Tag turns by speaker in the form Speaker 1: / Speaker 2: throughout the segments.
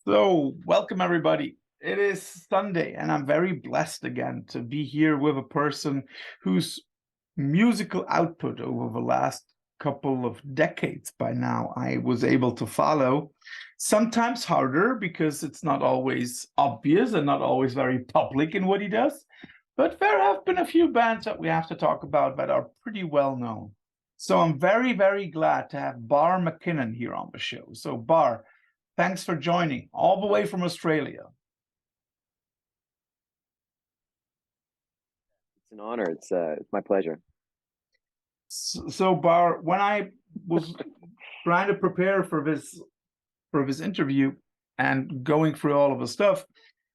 Speaker 1: So, welcome everybody. It is Sunday, and I'm very blessed again to be here with a person whose musical output over the last couple of decades by now I was able to follow. Sometimes harder because it's not always obvious and not always very public in what he does. But there have been a few bands that we have to talk about that are pretty well known. So I'm very, very glad to have Bar McKinnon here on the show. So, Bar, thanks for joining all the way from Australia.
Speaker 2: It's an honor. It's my pleasure.
Speaker 1: So, Bar, when I was trying to prepare for this interview and going through all of the stuff,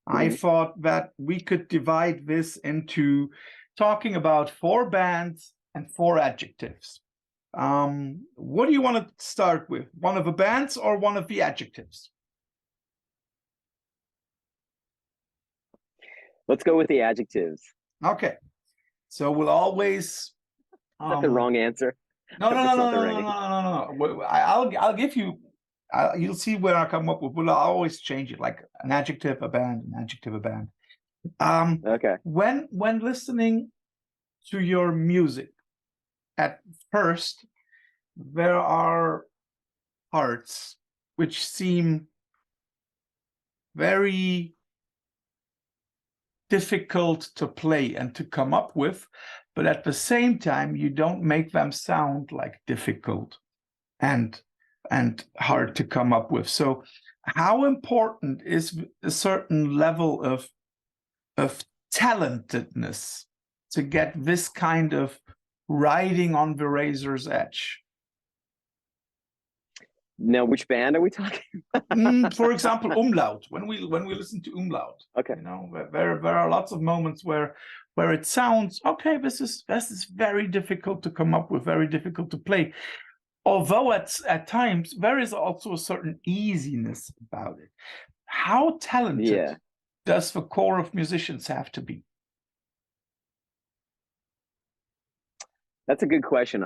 Speaker 1: I thought that we could divide this into talking about 4 bands and 4 adjectives. What do you want to start with? One of the bands or one of the adjectives?
Speaker 2: Let's go with the adjectives.
Speaker 1: Okay. So we'll always.
Speaker 2: Is that the wrong answer?
Speaker 1: No. I'll give you. You'll see where I come up with. We'll always change it, like an adjective, a band, an adjective, a band.
Speaker 2: Okay.
Speaker 1: When listening to your music, at first, there are parts which seem very difficult to play and to come up with, but at the same time, you don't make them sound like difficult and hard to come up with. So how important is a certain level of talentedness to get this kind of riding on the razor's edge?
Speaker 2: Now, which band are we talking
Speaker 1: about? For example, Umlaut. When we listen to Umlaut,
Speaker 2: okay,
Speaker 1: there are lots of moments where it sounds okay. This is very difficult to come up with, very difficult to play. Although at times there is also a certain easiness about it. How talented does the core of musicians have to be?
Speaker 2: That's a good question.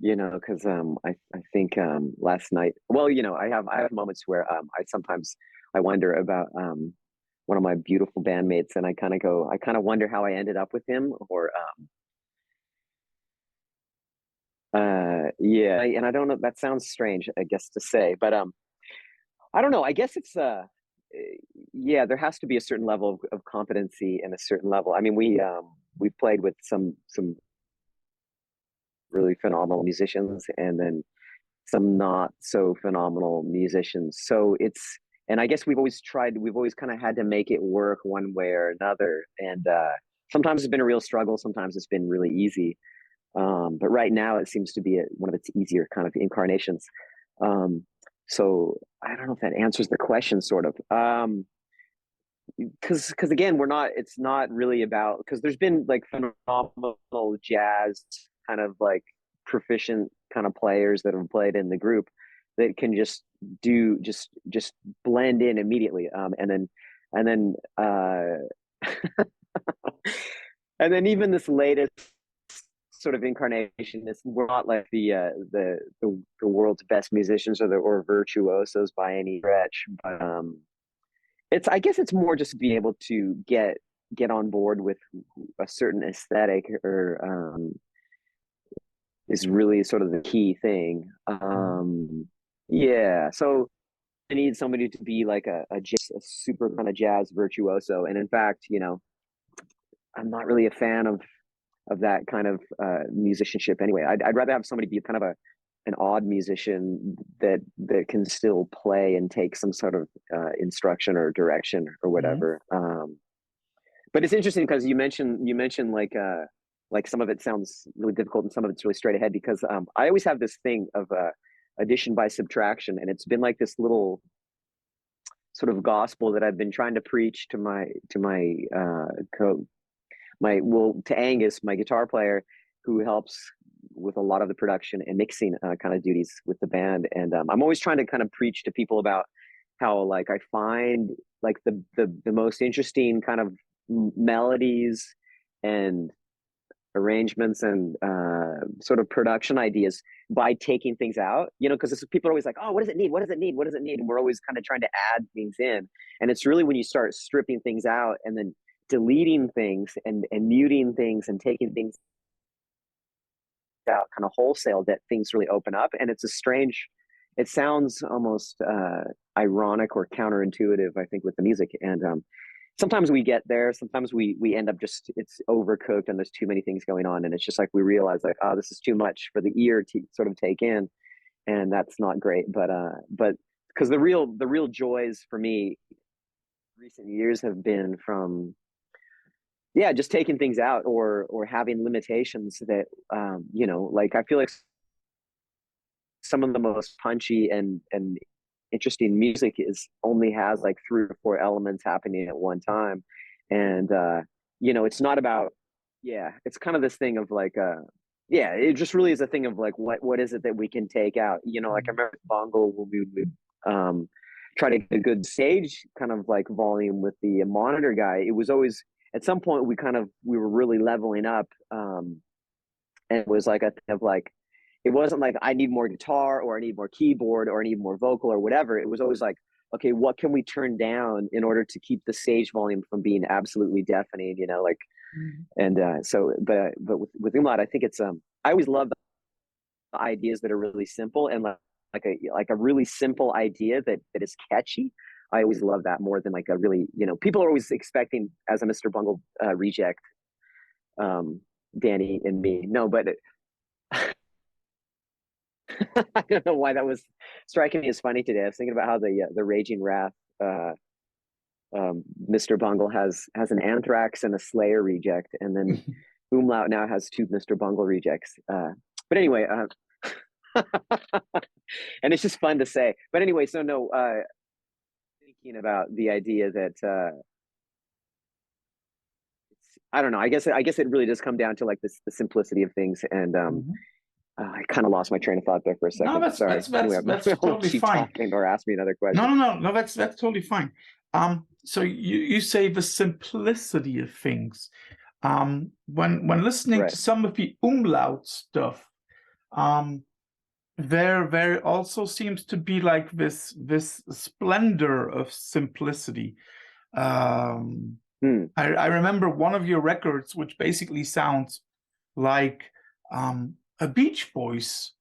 Speaker 2: Because I think last night. Well, I have moments where I wonder about one of my beautiful bandmates, and I kind of wonder how I ended up with him, or and I don't know. That sounds strange, I guess, to say, but I don't know. I guess it's there has to be a certain level of competency and a certain level. I mean, we've played with some really phenomenal musicians and then some not so phenomenal musicians. So and I guess we've always kind of had to make it work one way or another. And sometimes it's been a real struggle. Sometimes it's been really easy. But right now it seems to be one of its easier kind of incarnations. So I don't know if that answers the question, sort of. Because again, it's not really about, because there's been like phenomenal jazz kind of like proficient kind of players that have played in the group that can just blend in immediately, and then and then even this latest sort of incarnation, we're not like the world's best musicians or virtuosos by any stretch, but I guess it's more just to be able to get on board with a certain aesthetic, or is really sort of the key thing. So I need somebody to be like a super kind of jazz virtuoso, and in fact, I'm not really a fan of that kind of musicianship anyway. I'd rather have somebody be kind of an odd musician that can still play and take some sort of instruction or direction or whatever. But it's interesting because you mentioned like some of it sounds really difficult and some of it's really straight ahead, because I always have this thing of addition by subtraction, and it's been like this little sort of gospel that I've been trying to preach to Angus, my guitar player, who helps with a lot of the production and mixing kind of duties with the band. And I'm always trying to kind of preach to people about how, like, I find like the most interesting kind of melodies and arrangements and sort of production ideas by taking things out, you know, because people are always like, oh, what does it need? What does it need? What does it need? And we're always kind of trying to add things in. And it's really when you start stripping things out and then deleting things and muting things and taking things out kind of wholesale that things really open up. And it's a strange, it sounds almost ironic or counterintuitive, I think, with the music. And sometimes we get there, sometimes we end up just, it's overcooked and there's too many things going on, and it's just like we realize like, oh, this is too much for the ear to sort of take in, and that's not great. But because the real joys for me recent years have been from, yeah, just taking things out or having limitations that you know, like I feel like some of the most punchy and interesting music is only has like 3 or 4 elements happening at one time. And you know, it's not about, yeah, it's kind of this thing of like yeah, it just really is a thing of like what is it that we can take out, you know. Like I remember Bungle when we would try to get a good stage kind of like volume with the monitor guy. It was always at some point we were really leveling up, and it was like a thing of like, it wasn't like I need more guitar or I need more keyboard or I need more vocal or whatever. It was always like, okay, what can we turn down in order to keep the stage volume from being absolutely deafening, you know, like, and so, but with Umlaut, I think it's, I always love the ideas that are really simple and like a really simple idea that is catchy. I always love that more than like a really, you know, people are always expecting as a Mr. Bungle reject, Danny and me. No, but I don't know why that was striking me as funny today. I was thinking about how the Raging Wrath, Mr. Bungle has an Anthrax and a Slayer reject, and then Umlaut now has 2 Mr. Bungle rejects. But anyway, and it's just fun to say. But anyway, so no, thinking about the idea that I don't know. I guess it really does come down to like the simplicity of things, and I kind of lost my train of thought there for a second.
Speaker 1: No, that's
Speaker 2: Sorry. Anyway,
Speaker 1: that's totally fine.
Speaker 2: Or ask me another question.
Speaker 1: No, that's totally fine. So you say the simplicity of things. When listening to some of the Umlaut stuff, there also seems to be like this splendor of simplicity. I remember one of your records, which basically sounds like a Beach Boys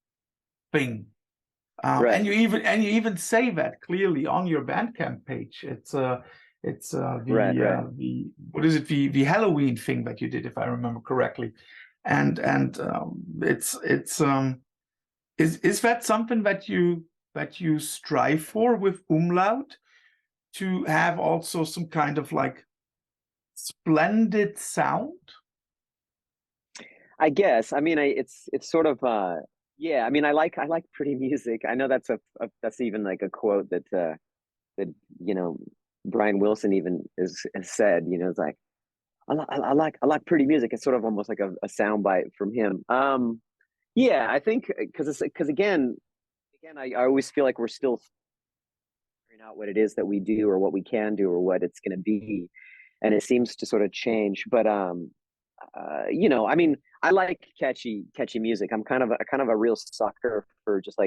Speaker 1: thing, and you even say that clearly on your Bandcamp page. It's the what is it, the Halloween thing that you did, if I remember correctly, and is that something that you strive for with Umlaut, to have also some kind of like splendid sound?
Speaker 2: I guess. I mean, it's sort of yeah. I mean, I like pretty music. I know that's that's even like a quote that you know, Brian Wilson even has said. You know, it's like I like pretty music. It's sort of almost like a soundbite from him. Yeah, I think because again, I always feel like we're still figuring out what it is that we do or what we can do or what it's going to be, and it seems to sort of change. But you know, I mean, I like catchy music. I'm kind of a real sucker for just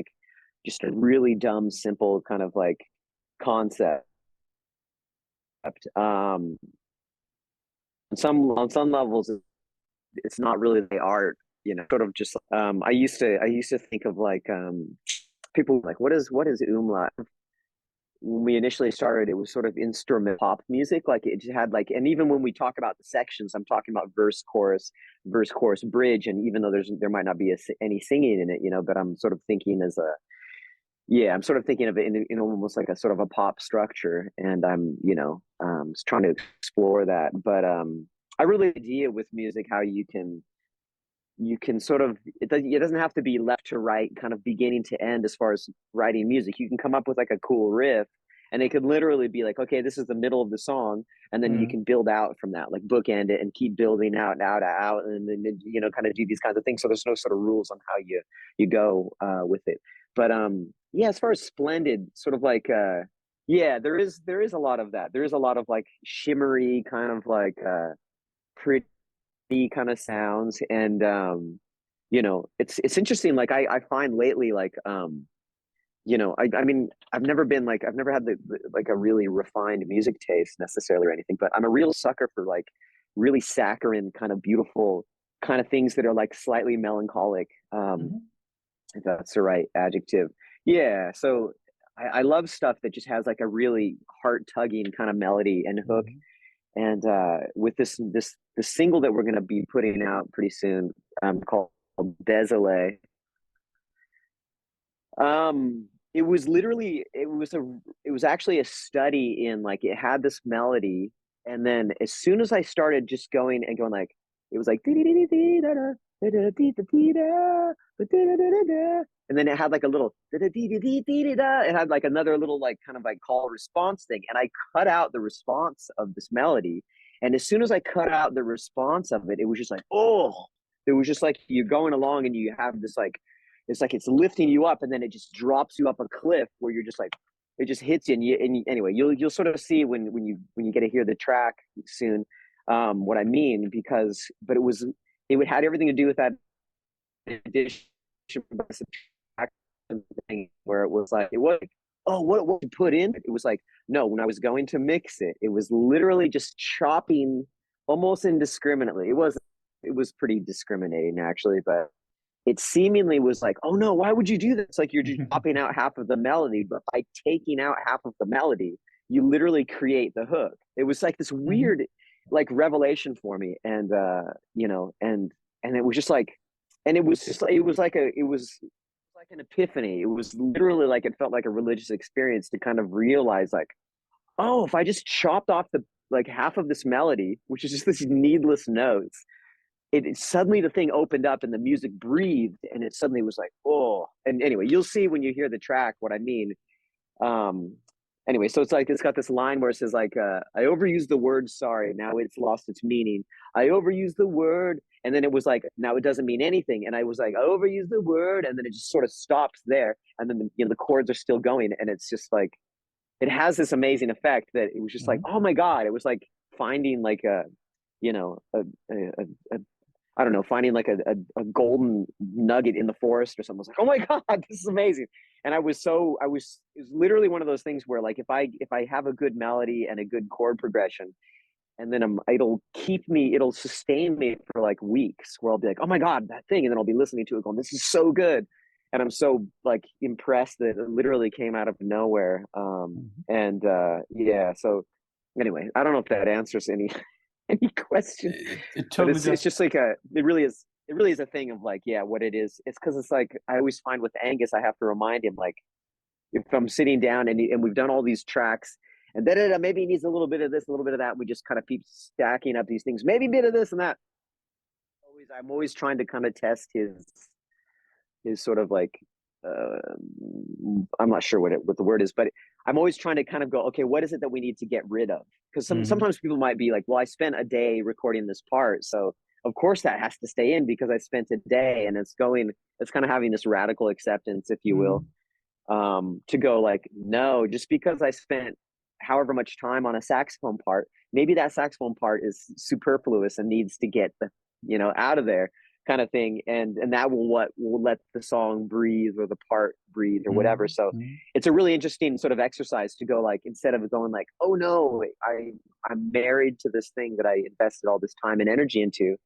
Speaker 2: a really dumb, simple kind of like concept. On some levels, it's not really the art, you know. Sort of just I used to think of like people like, what is Umlaut? When we initially started, it was sort of instrument pop music. Like it just had like, and even when we talk about the sections, I'm talking about verse, chorus, bridge. And even though there might not be any singing in it, you know, but I'm sort of thinking as I'm sort of thinking of it in almost like a sort of a pop structure. And I'm, you know, just trying to explore that. But I really idea with music, how you can sort of, it doesn't have to be left to right, kind of beginning to end as far as writing music. You can come up with like a cool riff, and it could literally be like, okay, this is the middle of the song, and then you can build out from that, like bookend it and keep building out, and then, you know, kind of do these kinds of things. So there's no sort of rules on how you go with it. But yeah, as far as Splendid, sort of like yeah, there is a lot of that. There is a lot of like shimmery kind of like pretty kind of sounds. And you know, it's interesting, like I find lately, like you know, I mean, I've never had like a really refined music taste necessarily or anything, but I'm a real sucker for like really saccharine kind of beautiful kind of things that are like slightly melancholic,
Speaker 1: Mhm.
Speaker 2: if that's the right adjective. Yeah, so I love stuff that just has like a really heart tugging kind of melody and hook.
Speaker 1: Mhm.
Speaker 2: And with the single that we're going to be putting out pretty soon, called Désolé. It was literally, it was actually a study in, like, it had this melody, and then as soon as I started just going and going, like, it was like, and then it had like a little, it had like another little like kind of like call response thing, and I cut out the response of this melody, and as soon as I cut out the response of it, it was just like, oh, it was just like you're going along and you have this like, it's like it's lifting you up, and then it just drops you up a cliff where you're just like, it just hits you. Anyway, you'll sort of see when you get to hear the track soon, what I mean, because but it would had everything to do with that addition thing, where it was like, it was like, oh, what to put in, it was like, no, when I was going to mix it, it was literally just chopping almost indiscriminately. It was pretty discriminating actually, but it seemingly was like, oh no, why would you do this? Like, you're just chopping out half of the melody, but by taking out half of the melody, you literally create the hook. It was like this
Speaker 1: Mhm.
Speaker 2: weird, like, revelation for me. And you know, and it was just like, and it was just like, it was like an epiphany. It was literally like, it felt like a religious experience to kind of realize, like, oh, if I just chopped off the like half of this melody, which is just this needless notes, it suddenly, the thing opened up and the music breathed, and it suddenly was like, oh. And anyway, you'll see when you hear the track what I mean. um anyway, so it's like, it's got this line where it says like, I overused the word sorry, now it's lost its meaning. I overused the word, and then it was like, now it doesn't mean anything, and I was like, I overused the word, and then it just sort of stops there, and then the chords are still going, and it's just like, it has this amazing effect that it was just like,
Speaker 1: Mhm.
Speaker 2: oh my god, it was like finding like a, you know, a I don't know, finding like a golden nugget in the forest or something. I was like, oh my God, this is amazing. And it was literally one of those things where, like, if I have a good melody and a good chord progression, and then it'll sustain me for like weeks, where I'll be like, oh my God, that thing. And then I'll be listening to it going, this is so good. And I'm so like impressed that it literally came out of nowhere.
Speaker 1: Mhm.
Speaker 2: And yeah, so anyway, I don't know if that answers any any questions,
Speaker 1: It
Speaker 2: but
Speaker 1: totally
Speaker 2: it's
Speaker 1: does.
Speaker 2: just like it really is a thing of like, yeah, what it is. It's because it's like, I always find with Angus, I have to remind him, like, if I'm sitting down and we've done all these tracks, and then maybe he needs a little bit of this, a little bit of that. We just kind of keep stacking up these things, maybe a bit of this and that. I'm always trying to kind of test his sort of like, I'm not sure what the word is, but I'm always trying to kind of go, okay, what is it that we need to get rid of? Because
Speaker 1: Mhm.
Speaker 2: sometimes people might be like, well, I spent a day recording this part, so of course that has to stay in because I spent a day, and it's kind of having this radical acceptance, if you will,
Speaker 1: Mhm.
Speaker 2: to go like, no, just because I spent however much time on a saxophone part, maybe that saxophone part is superfluous and needs to get the, out of there, kind of thing. And that what will let the song breathe, or the part breathe, or whatever.
Speaker 1: Mhm.
Speaker 2: So
Speaker 1: Mhm.
Speaker 2: it's a really interesting sort of exercise to go, like, instead of going like, oh no, I'm married to this thing that I invested all this time and energy into,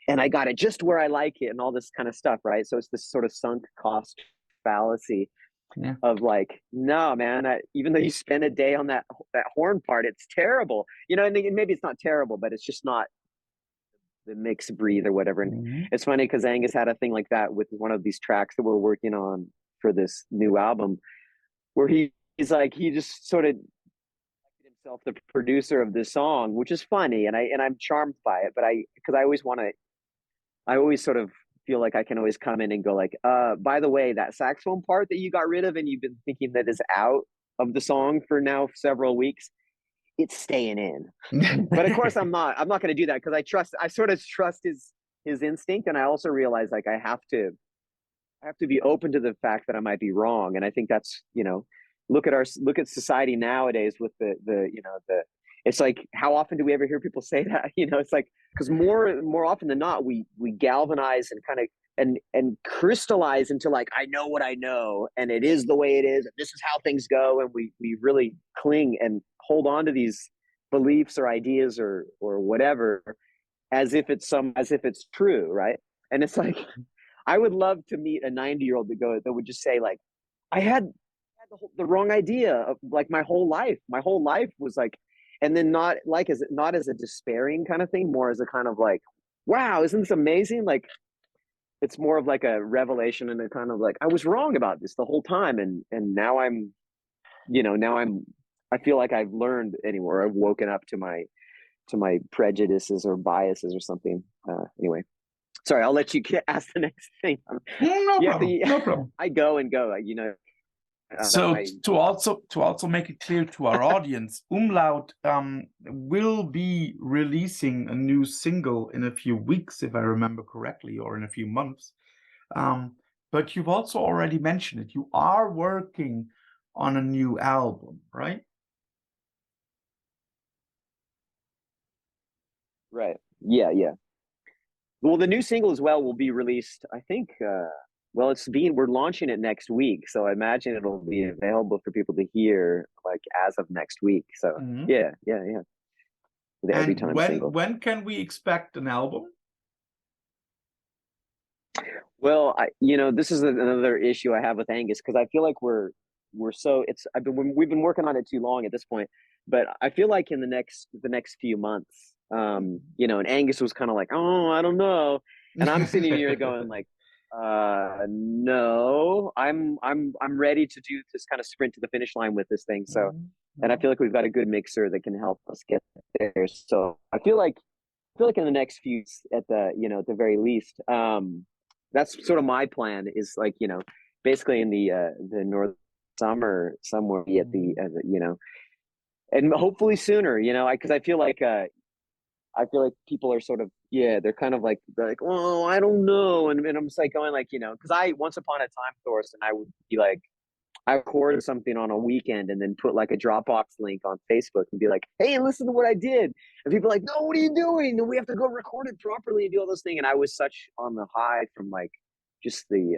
Speaker 2: and I got it just where I like it, and all this kind of stuff, right? So it's this sort of sunk cost fallacy
Speaker 1: Yeah.
Speaker 2: of like, no, man, even though you spend a day on that horn part, it's terrible, and maybe it's not terrible, but it's just not the mix breathe or whatever. And
Speaker 1: Mhm.
Speaker 2: it's funny because Angus had a thing like that with one of these tracks that we're working on for this new album, where he's like, he just sort of himself the producer of this song, which is funny, and I'm charmed by it. But because I always sort of feel like I can always come in and go like, by the way, that saxophone part that you got rid of and you've been thinking that is out of the song for now several weeks, it's staying in. But of course I'm not going to do that, because I sort of trust his instinct. And I also realize, like, I have to be open to the fact that I might be wrong. And I think that's, look at society nowadays with the it's like, how often do we ever hear people say that? You know, it's like, because more often than not, we galvanize and kind of and crystallize into like, I know what I know, and it is the way it is, and this is how things go, and we really cling and hold on to these beliefs or ideas or whatever as if it's true, right? And it's like, I would love to meet a 90-year-old that would just say like, I had the wrong idea of like my whole life. My whole life was like, and then not as a despairing kind of thing, more as a kind of like, wow, isn't this amazing? Like, it's more of like a revelation and a kind of like, I was wrong about this the whole time, and now I'm, I feel like I've learned anymore. I've woken up to my prejudices or biases or something. Anyway, sorry, I'll let you ask the next thing.
Speaker 1: No problem. No problem.
Speaker 2: I go and go,
Speaker 1: So to also make it clear to our audience, Umlaut will be releasing a new single in a few weeks, if I remember correctly, or in a few months. But you've also already mentioned it. You are working on a new album, right?
Speaker 2: Right. Yeah. Well, the new single as well will be released, I think. Well, we're launching it next week, so I imagine it'll be available for people to hear like as of next week. So yeah. The Every Time single.
Speaker 1: When can we expect an album?
Speaker 2: Well, this is another issue I have with Angus, because I feel like we've been working on it too long at this point, but I feel like in the next few months, and Angus was kind of like, oh, I don't know, and I'm sitting here going like, no, I'm ready to do this kind of sprint to the finish line with this thing. So, and I feel like we've got a good mixer that can help us get there. So I feel like in the next few, at the very least, that's sort of my plan, is like, basically in the north summer somewhere at the and hopefully sooner, because I feel like people are sort of, they're kind of like, oh, I don't know, and I'm just like going like, because I once upon a time, Thorsten, I would be like, I recorded something on a weekend and then put like a Dropbox link on Facebook and be like, hey, listen to what I did. And people are like, no, what are you doing? And we have to go record it properly and do all those things. And I was such on the high from like just the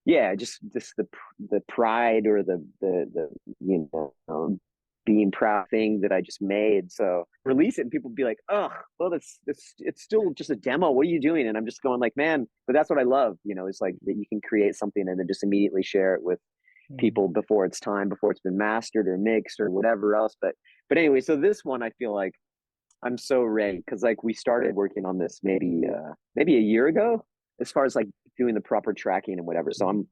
Speaker 2: the pride or the being proud thing that I just made. So release it and people be like, oh, well, it's still just a demo. What are you doing? And I'm just going like, man, but that's what I love. It's like that you can create something and then just immediately share it with people before it's been mastered or mixed or whatever else. But anyway, so this one, I feel like I'm so ready, because like we started working on this maybe a year ago, as far as like doing the proper tracking and whatever. So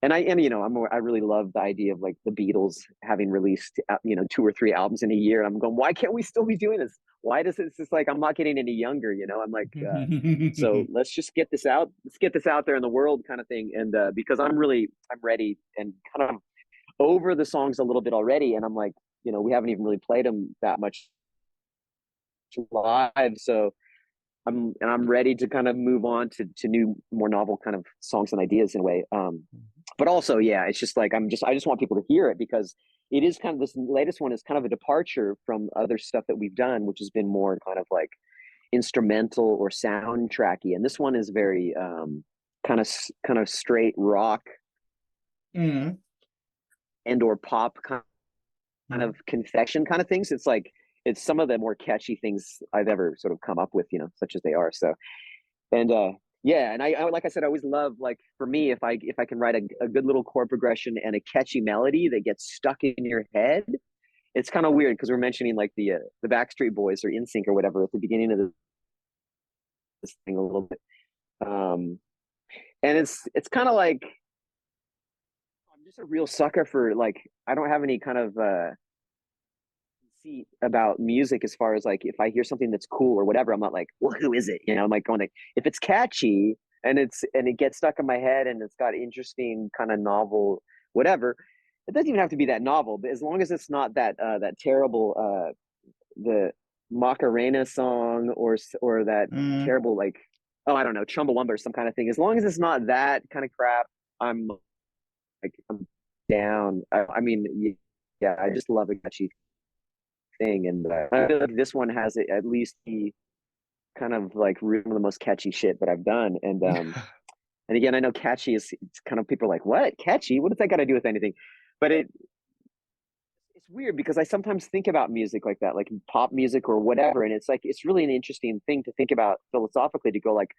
Speaker 2: I really love the idea of like the Beatles having released 2 or 3 albums in a year. I'm going, why can't we still be doing this? Why does it's just like, I'm not getting any younger, I'm like, so let's just get this out. Let's get this out there in the world, kind of thing. And because I'm ready and kind of over the songs a little bit already. And I'm like, we haven't even really played them that much live. So I'm ready to kind of move on to new, more novel kind of songs and ideas in a way. But also, it's just like, I just want people to hear it, because it is kind of, this latest one is kind of a departure from other stuff that we've done, which has been more kind of like instrumental or soundtracky. And this one is very kind of straight rock and or pop kind of confection kind of things. It's like, it's some of the more catchy things I've ever sort of come up with, such as they are. So, and and I like I said, I always love, like, for me, if I can write a good little chord progression and a catchy melody that gets stuck in your head. It's kind of weird, because we're mentioning like the Backstreet Boys or NSYNC or whatever at the beginning of this thing a little bit, and it's kind of like, I'm just a real sucker for, like, I don't have any kind of conceit about music, as far as like, if I hear something that's cool or whatever, I'm not like, well, who is it? I'm like going like, if it's catchy and it gets stuck in my head and it's got interesting kind of novel whatever, it doesn't even have to be that novel, but as long as it's not that terrible the Macarena song or that terrible, like, oh, I don't know, Chumbawamba or some kind of thing, as long as it's not that kind of crap, I'm down. I mean, I just love a catchy thing. And I feel like this one has it, at least the kind of like one of the most catchy shit that I've done. And again, I know catchy is, it's kind of, people are like, what, catchy? What does that got to do with anything? But it's weird because I sometimes think about music like that, like pop music or whatever. And it's like, it's really an interesting thing to think about philosophically, to go like,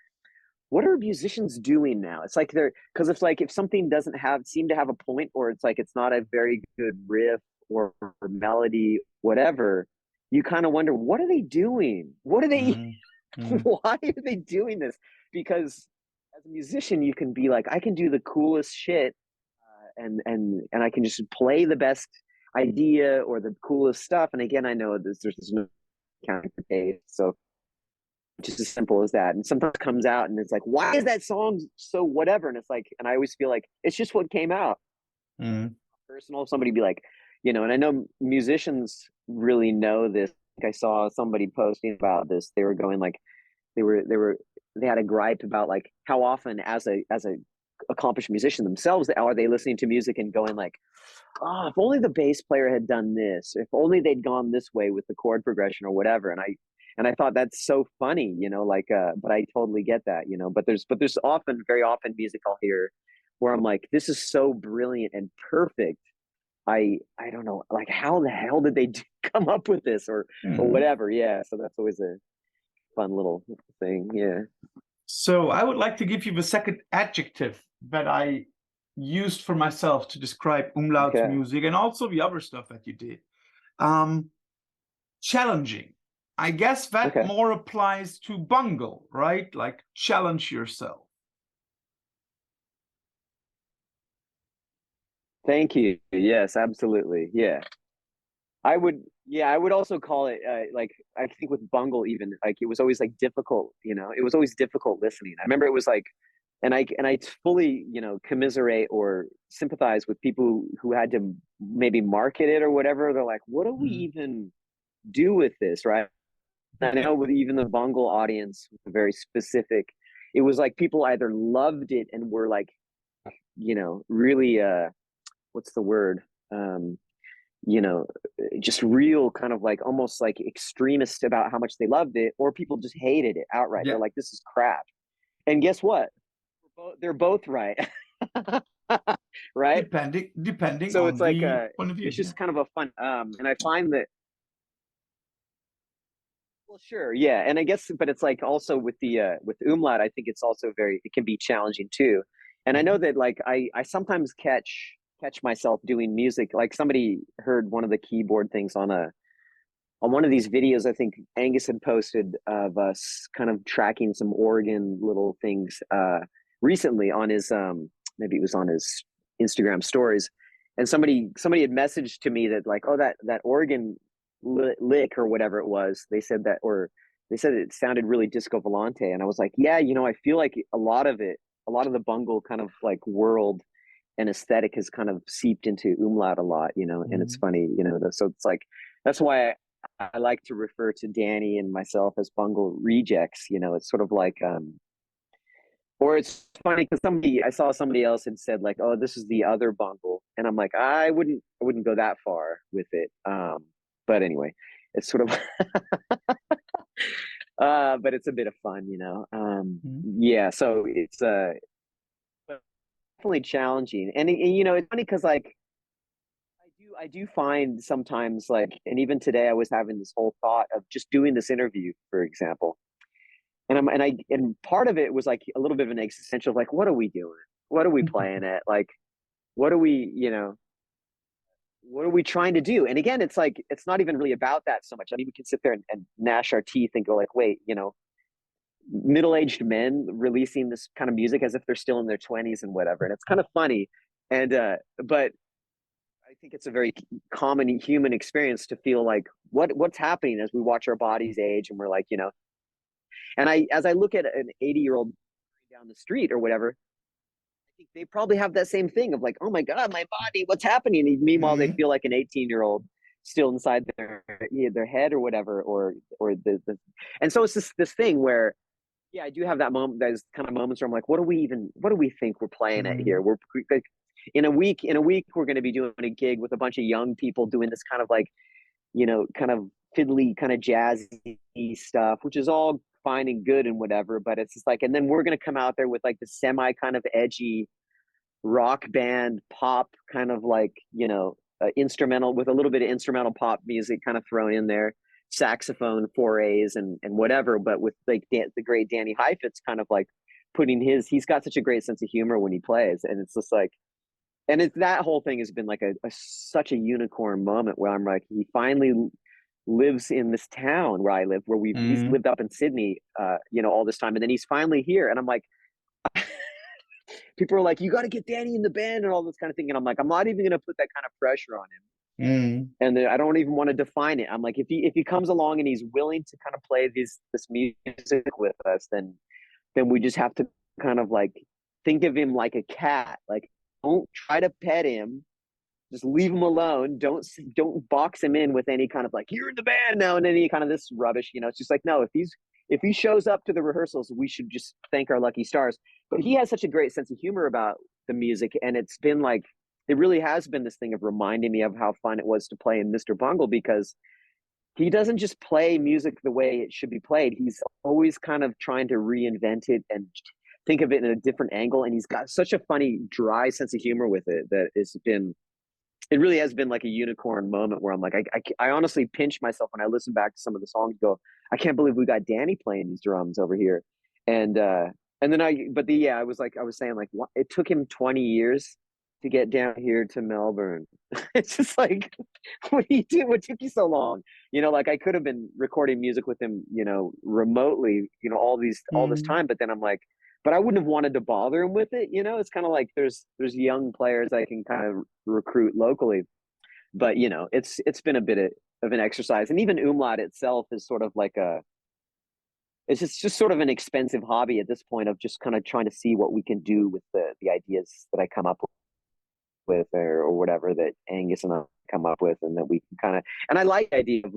Speaker 2: what are musicians doing now? It's like because it's like, if something doesn't seem to have a point, or it's like, it's not a very good riff or melody, whatever, you kind of wonder, what are they doing? What are they, why are they doing this? Because as a musician, you can be like, I can do the coolest shit, and I can just play the best idea or the coolest stuff. And again, I know there's no accounting for taste, so just as simple as that. And sometimes it comes out and it's like, why is that song so whatever? And it's like, and I always feel like it's just what came out. Personal, somebody be like, you know, and I know musicians really know this. Like I saw somebody posting about this. They were going like, they had a gripe about like how often as a accomplished musician themselves are they listening to music and going like, oh, if only the bass player had done this, if only they'd gone this way with the chord progression or whatever. And I thought that's so funny, you know, like but I totally get that, you know, but there's very often music I'll hear where I'm like, this is so brilliant and perfect. I don't know, like, how the hell did they come up with this or whatever. Yeah, so that's always a fun little thing. Yeah.
Speaker 1: So I would like to give you the second adjective that I used for myself to describe Umlaut's music and also the other stuff that you did. Challenging. I guess that more applies to Bungle, right? Like, challenge yourself.
Speaker 2: Thank you. Yes, absolutely. Yeah. I would also call it like, I think with Bungle, even like, it was always like difficult, you know, it was always difficult listening. I remember it was like, and I fully, you know, commiserate or sympathize with people who had to maybe market it or whatever. They're like, what do we even do with this, right? And I know with even the Bungle audience, very specific, it was like people either loved it and were like, you know, really what's the word, you know, just real kind of like almost like extremist about how much they loved it, or people just hated it outright. They're like, this is crap. And guess what, they're both right. Right,
Speaker 1: depending
Speaker 2: so
Speaker 1: on
Speaker 2: it's like
Speaker 1: the point of view.
Speaker 2: it's just kind of a fun and I find that, well, sure, yeah, and I guess, but it's like also with Umlaut, I think it's also it can be challenging too. And I know that like I sometimes catch myself doing music, like somebody heard one of the keyboard things on one of these videos I think Angus had posted of us kind of tracking some organ little things recently on his maybe it was on his Instagram stories, and somebody had messaged to me that like, oh, that organ lick or whatever it was, they said it sounded really disco volante. And I was like, yeah, you know, I feel like a lot of the Bungle kind of like world and aesthetic has kind of seeped into Umlaut a lot, you know. And it's funny, you know, so it's like, that's why I like to refer to Danny and myself as Bungle rejects, you know. It's sort of like or it's funny because I saw somebody else had said like, oh, this is the other Bungle, and I'm like, I wouldn't go that far with it. But anyway, it's sort of but it's a bit of fun, you know. Yeah, so it's definitely challenging. And you know, it's funny because like I do find sometimes like, and even today I was having this whole thought of just doing this interview, for example. And part of it was like a little bit of an existential, like, what are we doing? What are we playing at? Like, what are we, you know, what are we trying to do? And again, it's like, it's not even really about that so much. I mean, we can sit there and gnash our teeth and go like, wait, you know, middle-aged men releasing this kind of music as if they're still in their 20s and whatever. And it's kind of funny. And but I think it's a very common human experience to feel like what's happening as we watch our bodies age, and we're like, you know. And as I look at an 80-year-old down the street or whatever, I think they probably have that same thing of like, oh my God, my body, what's happening? And meanwhile, they feel like an 18-year-old still inside their head or whatever, or the and so it's this thing where, yeah, I do have that moment, those kind of moments where I'm like, what do we think we're playing at here? We're like, in a week we're going to be doing a gig with a bunch of young people doing this kind of like you know, kind of fiddly, kind of jazzy stuff, which is all fine and good and whatever. But it's just like, and then we're gonna come out there with like the semi kind of edgy rock band pop kind of like, you know, instrumental with a little bit of instrumental pop music kind of thrown in there, saxophone forays and whatever. But with like the great Danny Heifetz kind of like putting he's got such a great sense of humor when he plays, and it's just like, and it's that whole thing has been like a such a unicorn moment where I'm like, he finally lives in this town where I live, where he's lived up in Sydney, you know, all this time, and then he's finally here, and I'm like, people are like, you got to get Danny in the band and all this kind of thing, and I'm like, I'm not even going to put that kind of pressure on him, and I don't even want to define it. I'm like, if he comes along and he's willing to kind of play this music with us, then we just have to kind of like think of him like a cat, like don't try to pet him, just leave him alone. Don't box him in with any kind of like, you're in the band now and any kind of this rubbish. You know, it's just like, no, if he shows up to the rehearsals, we should just thank our lucky stars. But he has such a great sense of humor about the music, and it's been like, it really has been this thing of reminding me of how fun it was to play in Mr. Bungle, because he doesn't just play music the way it should be played. He's always kind of trying to reinvent it and think of it in a different angle. And he's got such a funny, dry sense of humor with it that it really has been like a unicorn moment where I'm like, I honestly pinch myself when I listen back to some of the songs, go, I can't believe we got Danny playing these drums over here. And then I was saying like, it took him 20 years to get down here to Melbourne. It's just like, what do you do? What took you so long? You know, like I could have been recording music with him, you know, remotely, you know, all this time. But then I'm like, but I wouldn't have wanted to bother him with it. You know, it's kind of like there's young players I can kind of recruit locally, but you know, it's been a bit of an exercise. And even Umlaut itself is sort of like it's just sort of an expensive hobby at this point of just kind of trying to see what we can do with the ideas that I come up with or whatever that Angus and I come up with, and that we can kind of, and I like the idea of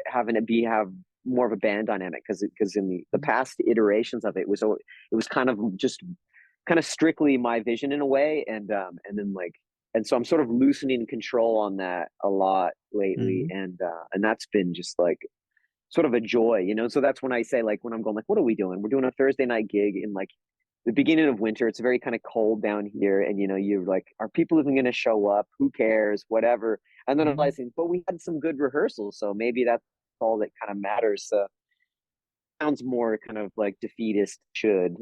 Speaker 2: having it have more of a band dynamic, because in the past iterations of it was kind of just kind of strictly my vision in a way, and then like, and so I'm sort of loosening control on that a lot lately, and that's been just like sort of a joy, you know. So that's when I say, like, when I'm going like, what are we doing? We're doing a Thursday night gig in like the beginning of winter. It's very kind of cold down here, and you know, you're like, are people even going to show up? Who cares? Whatever. And then I'm realizing, but we had some good rehearsals, so maybe that's all that kind of matters. So sounds more kind of like defeatist should.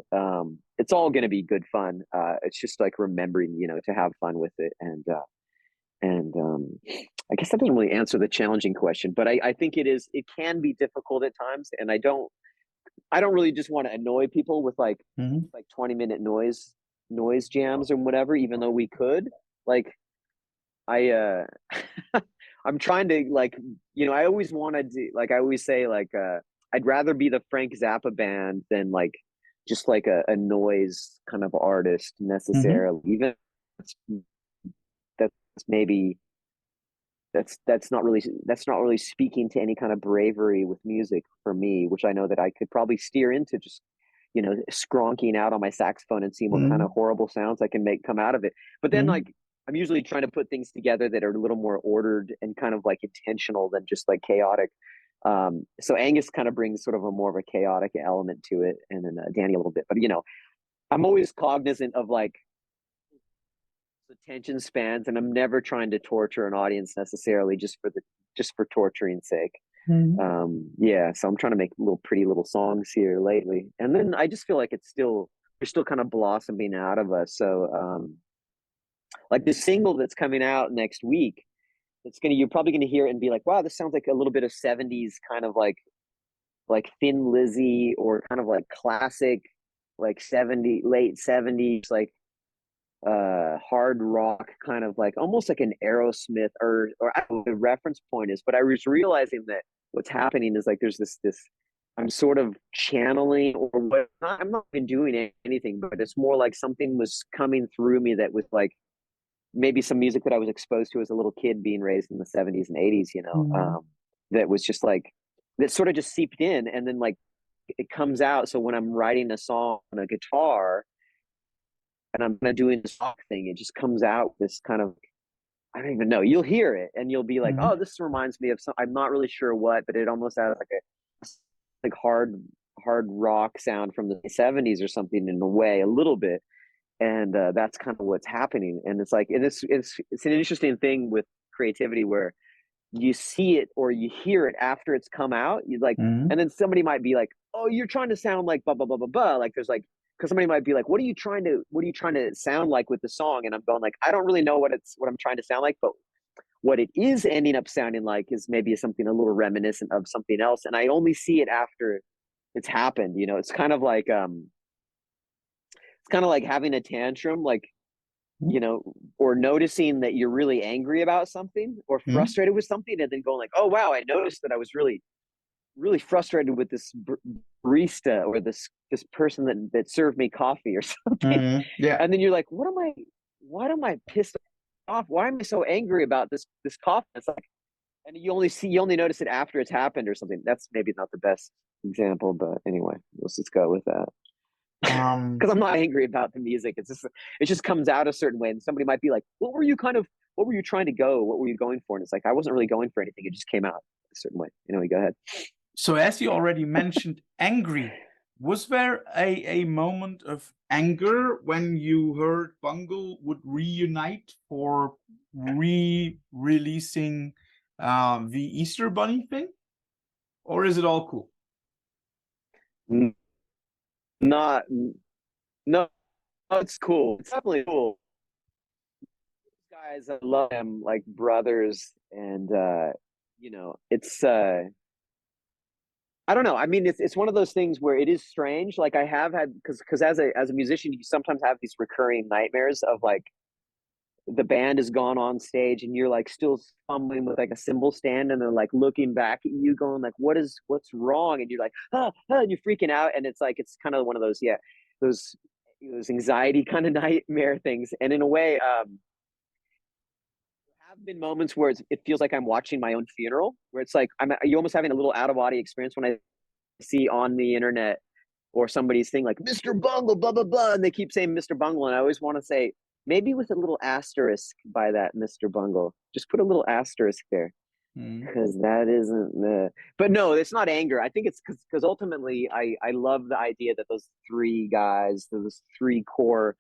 Speaker 2: It's all going to be good fun. It's just like remembering, you know, to have fun with it, and I guess that doesn't really answer the challenging question, but I think it can be difficult at times, and I don't really just want to annoy people with like 20-minute noise jams or whatever, even though we could. Like I I'm trying to, like, you know, I always wanted to, like, I always say like I'd rather be the Frank Zappa band than like just like a noise kind of artist necessarily. Even that's maybe that's not really speaking to any kind of bravery with music for me, which I know that I could probably steer into, just, you know, skronking out on my saxophone and seeing what kind of horrible sounds I can make come out of it. But then like, I'm usually trying to put things together that are a little more ordered and kind of like intentional than just like chaotic. So Angus kind of brings sort of a more of a chaotic element to it, and then Danny a little bit. But you know, I'm always cognizant of like attention spans, and I'm never trying to torture an audience necessarily just for torturing's sake. Yeah, so I'm trying to make pretty little songs here lately, and then I just feel like we're still kind of blossoming out of us. So like the single that's coming out next week, you're probably gonna hear it and be like, wow, this sounds like a little bit of 70s kind of like Thin Lizzy, or kind of like classic like late 70s like hard rock, kind of like almost like an Aerosmith, or I don't know what the reference point is, but I was realizing that what's happening is like there's this I'm sort of channeling, or what, I'm not even doing anything, but it's more like something was coming through me that was like maybe some music that I was exposed to as a little kid being raised in the 70s and 80s, you know, that was just like, that sort of just seeped in, and then like it comes out. So when I'm writing a song on a guitar and I'm doing this rock thing, it just comes out this kind of, I don't even know. You'll hear it and you'll be like,
Speaker 1: Mm-hmm.
Speaker 2: oh, this reminds me of some. I'm not really sure what, but it almost has like a like hard rock sound from the 70s or something in a way, a little bit. And that's kind of what's happening. And it's like, and it's an interesting thing with creativity where you see it or you hear it after it's come out. You like,
Speaker 1: Mm-hmm.
Speaker 2: and then somebody might be like, "Oh, you're trying to sound like blah blah blah blah blah." Like there's like, because somebody might be like, what are you trying to sound like with the song?" And I'm going like, I don't really know what I'm trying to sound like, but what it is ending up sounding like is maybe something a little reminiscent of something else. And I only see it after it's happened. You know, it's kind of like having a tantrum, like, you know, or noticing that you're really angry about something or
Speaker 1: Mm-hmm.
Speaker 2: frustrated with something, and then going like, oh wow, I noticed that I was really frustrated with this barista or this person that served me coffee or something.
Speaker 1: Mm-hmm. Yeah.
Speaker 2: And then you're like, why am I pissed off? Why am I so angry about this coffee? It's like, and you only notice it after it's happened or something. That's maybe not the best example, but anyway, let's just go with that.
Speaker 1: Um,
Speaker 2: Because I'm not angry about the music. It just comes out a certain way, and somebody might be like, what were you trying to go? What were you going for?" And it's like, I wasn't really going for anything. It just came out a certain way. Anyway, go ahead.
Speaker 1: so as you already mentioned, angry. Was there a moment of anger when you heard Bungle would reunite for re-releasing the Easter Bunny thing? Or is it all cool?
Speaker 2: Not no, it's cool. It's definitely cool. Guys, I love them like brothers, and you know, it's I don't know. I mean, it's one of those things where it is strange. Like I have had because as a musician, you sometimes have these recurring nightmares of like the band has gone on stage and you're like still fumbling with like a cymbal stand, and they're like looking back at you going like, what's wrong? And you're like, and you're freaking out. And it's like, it's kind of one of those, yeah, those those anxiety kind of nightmare things. And in a way, have been moments where it feels like I'm watching my own funeral, where it's like you almost having a little out of body experience when I see on the internet or somebody's thing like Mr. Bungle, blah blah blah, and they keep saying Mr. Bungle, and I always want to say maybe with a little asterisk by that Mr. Bungle. Just put a little asterisk there,
Speaker 1: Mm.
Speaker 2: because that isn't the. But no, it's not anger. I think it's because ultimately I love the idea that those three guys, those three core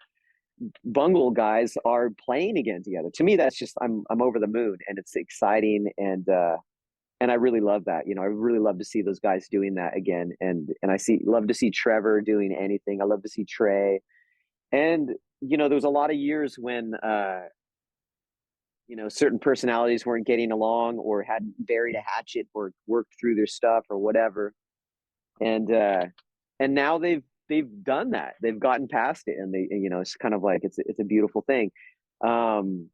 Speaker 2: Bungle guys are playing again together. To me, that's just I'm over the moon, and it's exciting, and I really love that. You know, I really love to see those guys doing that again, and love to see Trevor doing anything. I love to see Trey, and you know, there was a lot of years when you know, certain personalities weren't getting along or hadn't buried a hatchet or worked through their stuff or whatever, and now they've done that. They've gotten past it, and they, you know, it's kind of like it's a beautiful thing. Um,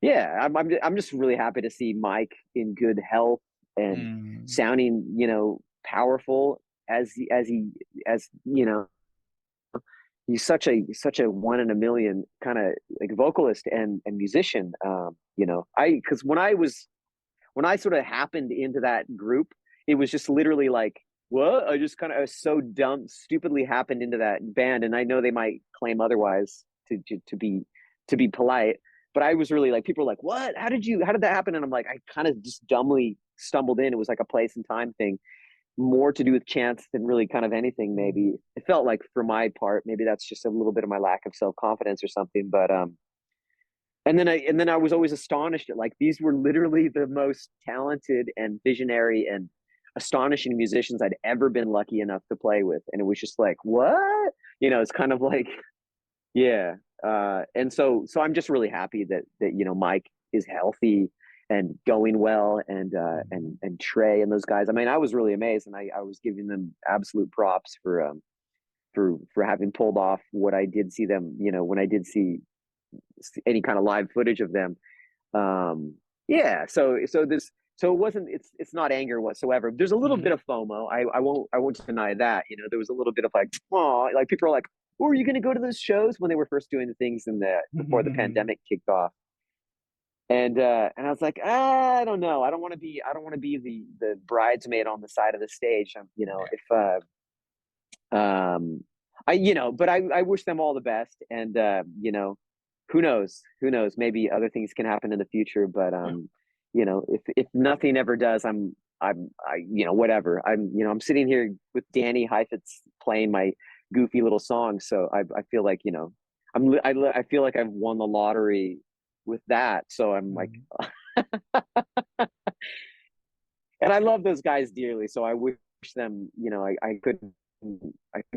Speaker 2: yeah, I'm just really happy to see Mike in good health and
Speaker 1: Mm.
Speaker 2: sounding, you know, powerful as you know, he's such a one in a million kind of like vocalist and musician. You know, because when I sort of happened into that group, it was just literally like, what? I just kind of, I was so dumb, stupidly happened into that band, and I know they might claim otherwise to be polite, but I was really like, people were like, what? How did that happen? And I'm like, I kind of just dumbly stumbled in. It was like a place and time thing, more to do with chance than really kind of anything. Maybe it felt like, for my part, maybe that's just a little bit of my lack of self confidence or something, but and then I was always astonished at like these were literally the most talented and visionary and astonishing musicians I'd ever been lucky enough to play with, and it was just like, what? You know, it's kind of like, yeah. And so I'm just really happy that you know, Mike is healthy and going well, and Trey and those guys. I mean, I was really amazed, and I was giving them absolute props for having pulled off what I did see them, you know, when I did see any kind of live footage of them. Yeah, so it wasn't, it's not anger whatsoever. There's a little bit
Speaker 1: Mm.
Speaker 2: of FOMO. I won't deny that. You know, there was a little bit of like, oh, like people are like, oh, are you going to go to those shows, when they were first doing the things in the before the
Speaker 1: Mm.
Speaker 2: pandemic kicked off? And I was like, I don't know. I don't want to be the bridesmaid on the side of the stage. You know,
Speaker 1: Yeah.
Speaker 2: if I, you know, but I wish them all the best, and you know, who knows? Who knows? Maybe other things can happen in the future, but
Speaker 1: Yeah.
Speaker 2: you know, if nothing ever does, you know, whatever. I'm sitting here with Danny Heifetz playing my goofy little song, so I feel like, you know, I feel like I've won the lottery with that. So I'm like,
Speaker 1: Mm.
Speaker 2: and I love those guys dearly. So I wish them, you know, I couldn't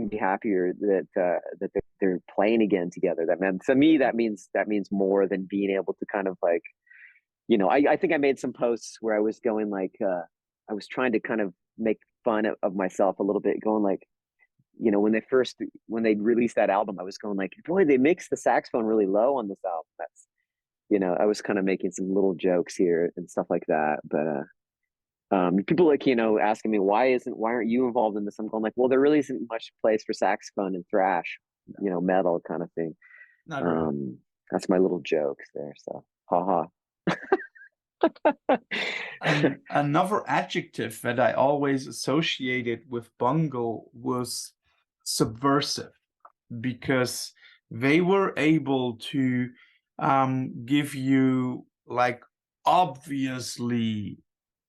Speaker 2: be happier that that they're playing again together. That meant to me, that means more than being able to kind of like, you know, I think I made some posts where I was going like, I was trying to kind of make fun of myself a little bit, going like, you know, when they released that album, I was going like, boy, they mixed the saxophone really low on this album. That's, you know, I was kind of making some little jokes here and stuff like that. But people like, you know, asking me why aren't you involved in this? I'm going like, well, there really isn't much place for saxophone and thrash, you know, metal kind of thing.
Speaker 1: Not really.
Speaker 2: That's my little jokes there. So, haha.
Speaker 1: And another adjective that I always associated with Bungle was subversive, because they were able to give you like obviously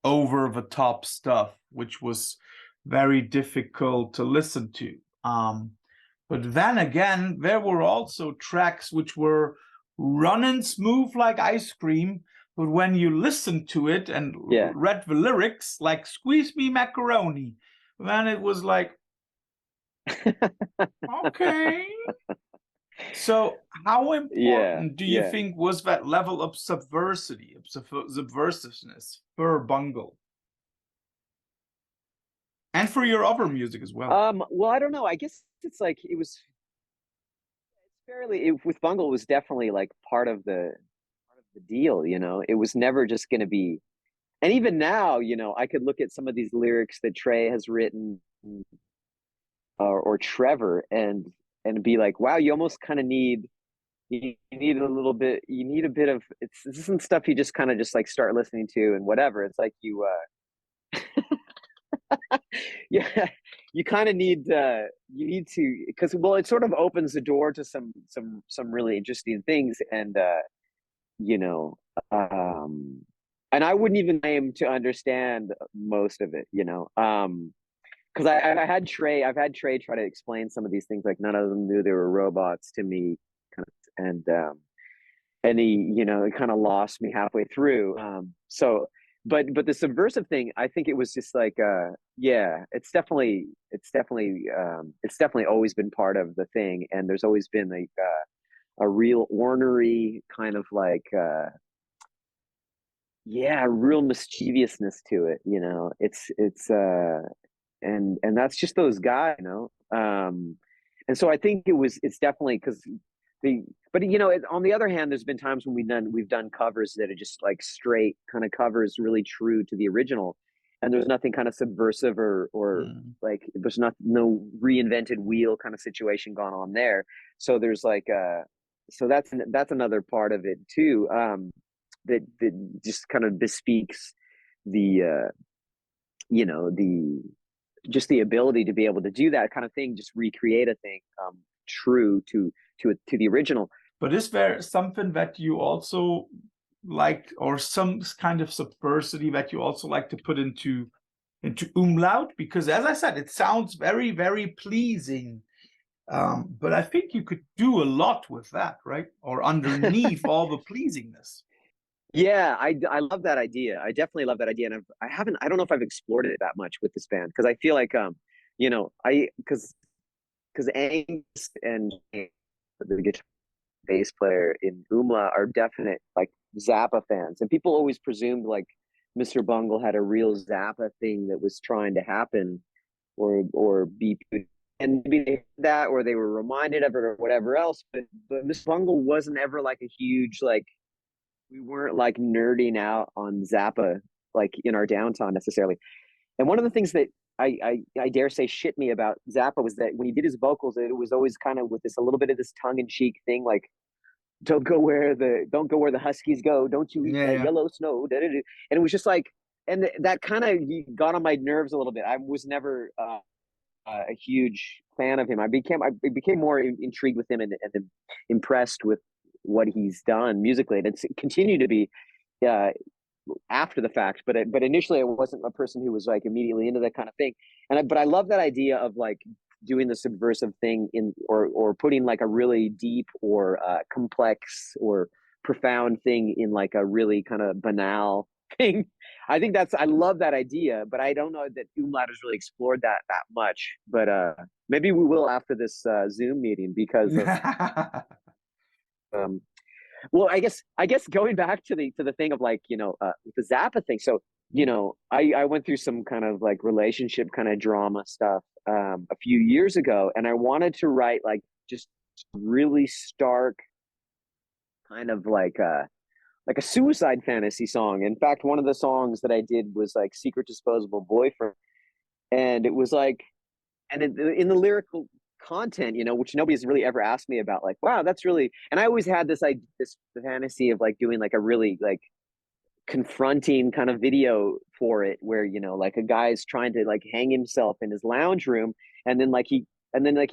Speaker 1: over the top stuff, which was very difficult to listen to. But then again, there were also tracks which were running smooth like ice cream, but when you listened to it and
Speaker 2: Yeah.
Speaker 1: read the lyrics, like "Squeeze me macaroni," then it was like, okay. So, how
Speaker 2: Yeah.
Speaker 1: important do you
Speaker 2: Yeah.
Speaker 1: think was that level of subversity, of subversiveness for Bungle and for your other music as well?
Speaker 2: Well, I don't know. I guess it's like with Bungle, it was definitely like part of the deal, you know. It was never just going to be, and even now, you know, I could look at some of these lyrics that Trey has written, or Trevor, and be like, wow, you almost kind of need, you need a little bit, you need a bit of, this isn't stuff you just kind of just like start listening to and whatever. It's like yeah, you kind of need, you need to, because, well, it sort of opens the door to some really interesting things. And you know, and I wouldn't even aim to understand most of it, you know. Because I've had Trey try to explain some of these things, like none of them knew they were robots to me, kind of, and he, you know, it kind of lost me halfway through. So, but the subversive thing, I think it was just like, yeah, it's definitely always been part of the thing, and there's always been like a real ornery kind of like, yeah, real mischievousness to it, you know. And that's just those guys, you know. And so I think it's definitely because the but you know, on the other hand, there's been times when we've done covers that are just like straight kind of covers, really true to the original, and there's nothing kind of subversive or
Speaker 1: Mm.
Speaker 2: like there's no reinvented wheel kind of situation going on there. So there's like so that's another part of it too, that just kind of bespeaks the you know, the just the ability to be able to do that kind of thing, just recreate a thing true to the original.
Speaker 1: But is there something that you also like, or some kind of subversity that you also like to put into Umlaut? Because as I said, it sounds very, very pleasing. But I think you could do a lot with that, right? Or underneath all the pleasingness.
Speaker 2: Yeah, I love that idea. I definitely love that idea, and I don't know if I've explored it that much with this band, because I feel like you know, I because Angus and the guitar bass player in Umla are definite like Zappa fans, and people always presumed like Mr. Bungle had a real Zappa thing that was trying to happen, or be, and maybe they did that, or they were reminded of it, or whatever else. But Mr. Bungle wasn't ever like a huge like, we weren't like nerding out on Zappa like in our downtime necessarily. And one of the things that I dare say shit me about Zappa was that when he did his vocals, it was always kind of with this a little bit of this tongue in cheek thing, like don't go where the Huskies go, don't you eat
Speaker 1: Yeah,
Speaker 2: that
Speaker 1: yeah.
Speaker 2: yellow snow, da, da, da. And it was just like, and that kind of got on my nerves a little bit. I was never a huge fan of him. I became more intrigued with him, and impressed with what he's done musically, and it's continued to be after the fact. But initially, I wasn't a person who was like immediately into that kind of thing. But I love that idea of like doing the subversive thing in, or putting like a really deep or complex or profound thing in like a really kind of banal thing. I think I love that idea, but I don't know that Umlaut has really explored that much. But maybe we will after this Zoom meeting, because um, well, I guess going back to the thing of like, the Zappa thing. So, I went through some kind of like relationship kind of drama stuff a few years ago, and I wanted to write like just really stark kind of like a suicide fantasy song. In fact, one of the songs that I did was like Secret Disposable Boyfriend, and it was like, and in the lyrical content, which nobody's really ever asked me about, like, wow, that's really, and I always had this fantasy of like doing like a really like confronting kind of video for it, where like a guy's trying to like hang himself in his lounge room, and then like he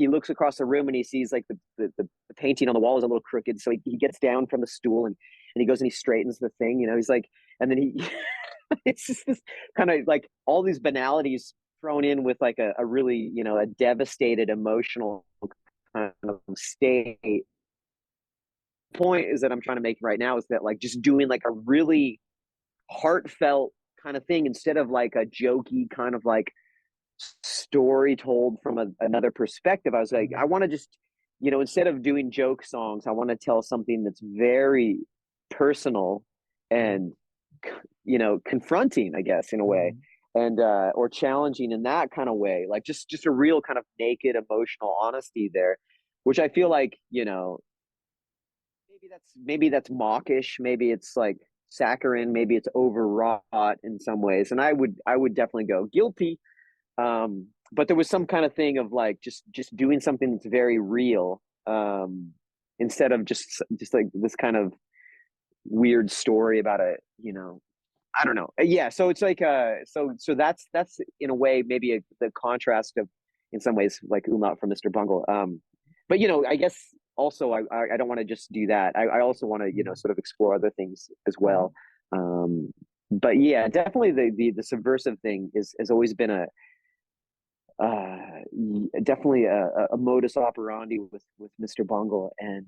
Speaker 2: looks across the room and he sees like the painting on the wall is a little crooked, so he gets down from the stool, and he goes and he straightens the thing, he's like, and then he it's just this kind of like all these banalities thrown in with like a really a devastated emotional kind of state. Point is that I'm trying to make right now is that like just doing like a really heartfelt kind of thing, instead of like a jokey kind of like story told from another perspective. I was like, I want to just, instead of doing joke songs, I want to tell something that's very personal and, confronting, I guess, in a way, and or challenging in that kind of way, like just a real kind of naked emotional honesty there, which I feel like, maybe that's mawkish, maybe it's like saccharine, maybe it's overwrought in some ways, and I would definitely go guilty. But there was some kind of thing of like just doing something that's very real, instead of just like this kind of weird story about I don't know. Yeah, so it's like so that's in a way maybe the contrast of, in some ways, like Umlaut from Mr. Bungle. But I guess also I don't want to just do that. I also want to sort of explore other things as well. But yeah, definitely the subversive thing has always been uh, definitely a modus operandi with Mr. Bungle, and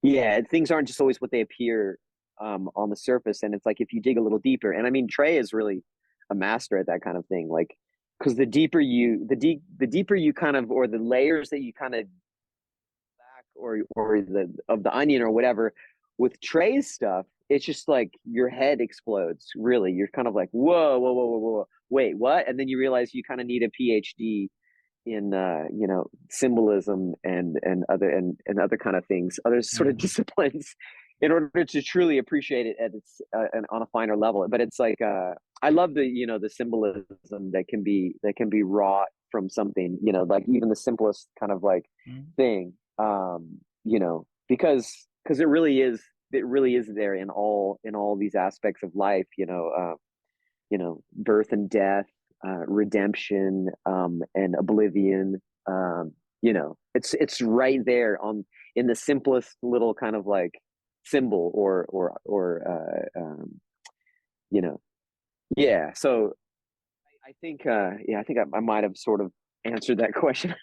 Speaker 2: yeah, things aren't just always what they appear on the surface, and it's like if you dig a little deeper, and I mean Trey is really a master at that kind of thing, like because the deeper you kind of, or the layers that you kind of back, or the onion or whatever, with Trey's stuff, it's just like your head explodes. Really, you're kind of like, whoa, whoa, whoa, whoa, whoa, wait, what? And then you realize you kind of need a PhD in symbolism and other kind of things, other sort of disciplines, in order to truly appreciate it at its and on a finer level. But it's like I love the symbolism that can be wrought from something, like even the simplest kind of like thing, because it really is there in all these aspects of life, birth and death, redemption, and oblivion. It's right there in the simplest little kind of like symbol, or yeah. So I think I might have sort of answered that question.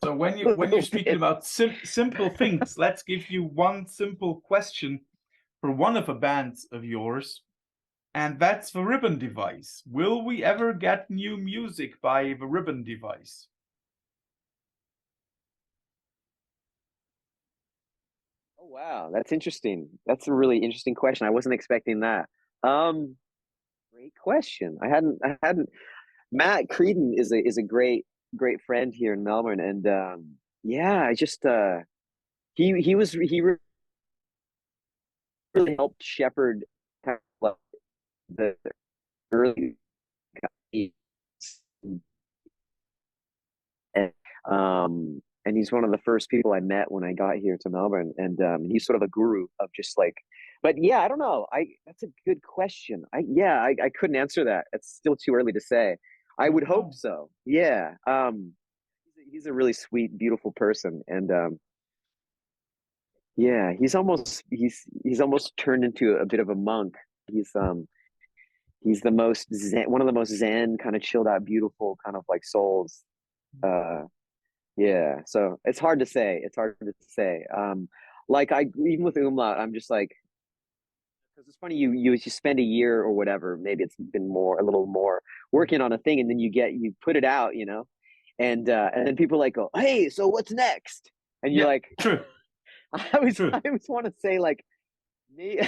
Speaker 1: So when you're speaking about simple things, let's give you one simple question for one of the bands of yours. And that's the Ribbon Device. Will we ever get new music by the Ribbon Device?
Speaker 2: Oh wow, that's interesting. That's a really interesting question. I wasn't expecting that. Um, Great question. I hadn't. Matt Creedon is a great friend here in Melbourne, and yeah, I just he really helped shepherd kind of like the early, and and he's one of the first people I met when I got here to Melbourne, and he's sort of a guru of just like, but yeah, I don't know. That's a good question. I couldn't answer that. It's still too early to say. I would hope so. Yeah. He's a really sweet, beautiful person, and Yeah, he's almost turned into a bit of a monk. He's the most zen, one of the most zen, kind of chilled out, beautiful kind of like souls. Uh, yeah, so it's hard to say. It's hard to say. Like I even with Umlaut, I'm just like, because it's funny, you spend a year or whatever, maybe it's been more, a little more, working on a thing, and then you put it out, and then people like go, hey, so what's next? And you're
Speaker 1: Yeah,
Speaker 2: like,
Speaker 1: true,
Speaker 2: I
Speaker 1: true.
Speaker 2: always want to say like me,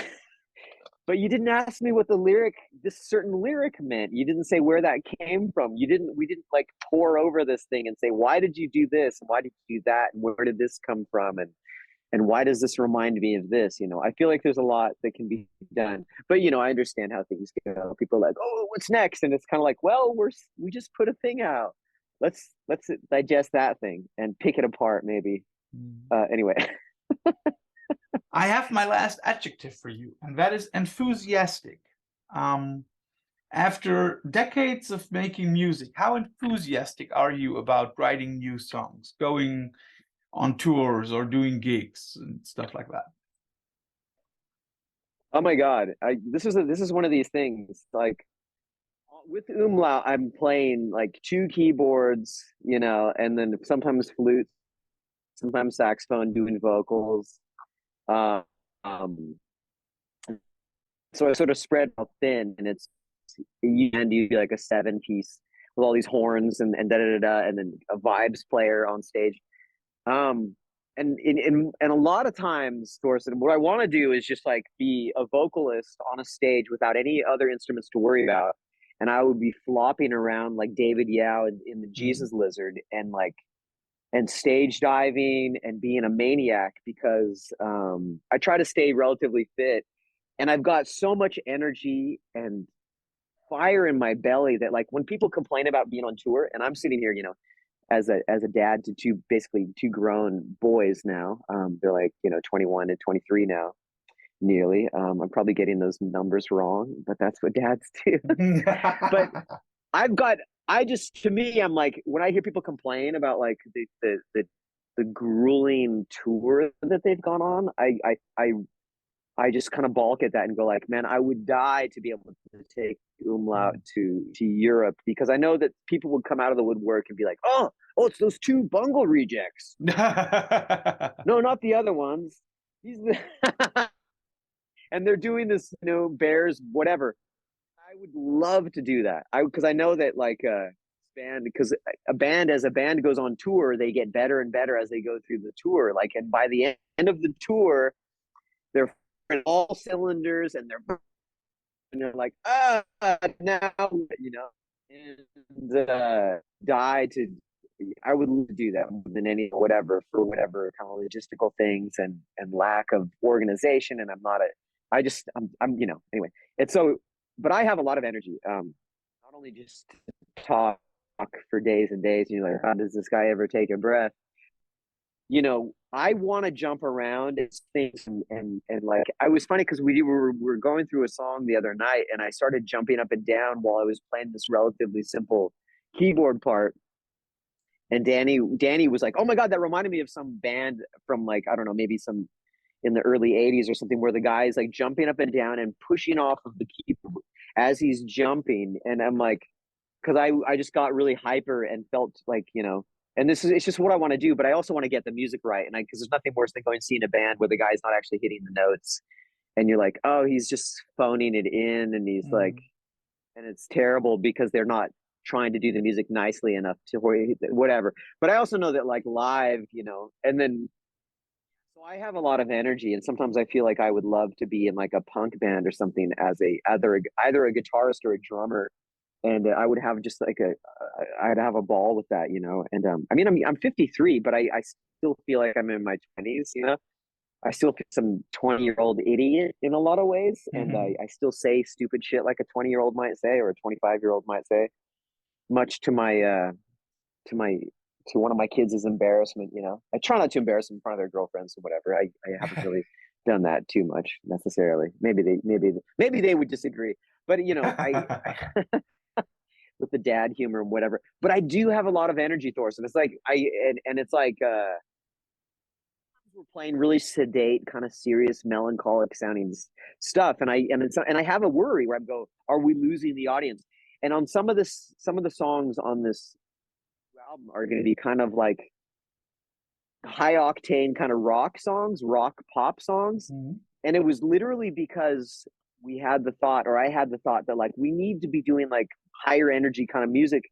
Speaker 2: but you didn't ask me what this certain lyric meant. You didn't say where that came from. We didn't like pour over this thing and say, why did you do this? And why did you do that? And where did this come from? And why does this remind me of this? I feel like there's a lot that can be done, but I understand how things go. People are like, oh, what's next? And it's kind of like, well, we just put a thing out. Let's digest that thing and pick it apart, maybe. Anyway.
Speaker 1: I have my last adjective for you, and that is enthusiastic. Um, After decades of making music, how enthusiastic are you about writing new songs, going on tours or doing gigs and stuff like that?
Speaker 2: Oh my God. This is one of these things. Like with Umlaut, I'm playing like two keyboards, and then sometimes flute, sometimes saxophone, doing vocals. Uh, um, so I sort of spread out thin, and you can do like a 7 piece with all these horns and da da da da, and then a vibes player on stage. Um, and a lot of times, Thorson, what I want to do is just like be a vocalist on a stage without any other instruments to worry about, and I would be flopping around like David Yao in the
Speaker 1: Mhm.
Speaker 2: Jesus Lizard, and stage diving and being a maniac, because I try to stay relatively fit, and I've got so much energy and fire in my belly that like when people complain about being on tour, and I'm sitting here, as a dad to basically two grown boys now. They're like 21 and 23 now, nearly. I'm probably getting those numbers wrong, but that's what dads do. But I've got I just to me, I'm like, when I hear people complain about like the grueling tour that they've gone on, I just kind of balk at that and go like, man, I would die to be able to take Umlaut to Europe, because I know that people would come out of the woodwork and be like, oh, it's those two Bungle rejects. No, not the other ones. These and they're doing this, Bears, whatever. I would love to do that. Because I know that like band because as a band goes on tour, they get better and better as they go through the tour. Like, and by the end of the tour, they're in all cylinders, and they're like, now, and die to. I would love to do that more than any whatever, for whatever kind of logistical things and lack of organization. And I'm not a. I just I'm anyway. It's so, but I have a lot of energy. Not only just talk for days and days. You're like, how does this guy ever take a breath? I want to jump around and things, and like, I was funny because we were going through a song the other night, and I started jumping up and down while I was playing this relatively simple keyboard part. And Danny was like, oh my God, that reminded me of some band from, like, I don't know, maybe some in the early 80s or something, where the guy is like jumping up and down and pushing off of the keyboard as he's jumping. And I'm like, because I just got really hyper and felt like, and it's just what I want to do, but I also want to get the music right. And because there's nothing worse than going seeing a band where the guy's not actually hitting the notes, and you're like, oh, he's just phoning it in, and he's like, and it's terrible because they're not trying to do the music nicely enough to whatever. But I also know that like live, and then so I have a lot of energy, and sometimes I feel like I would love to be in like a punk band or something as either a guitarist or a drummer, and I would have just like I'd have a ball with that, And I mean, I'm 53, but I still feel like I'm in my 20s, I still feel some 20-year-old idiot in a lot of ways, and
Speaker 1: Mhm.
Speaker 2: I still say stupid shit like a 20-year-old might say, or a 25-year-old might say, much to my to one of my kids' embarrassment. I try not to embarrass them in front of their girlfriends or whatever. I haven't really done that too much necessarily. Maybe they would disagree, but I with the dad humor and whatever. But I do have a lot of energy, Thorson. It's like and it's like were playing really sedate, kind of serious, melancholic sounding stuff, and I have a worry where I go, are we losing the audience? And on some of the songs on this album are going to be kind of like high octane kind of rock songs, rock pop songs. And it was literally because we had the thought, or I had the thought, that like we need to be doing like higher energy kind of music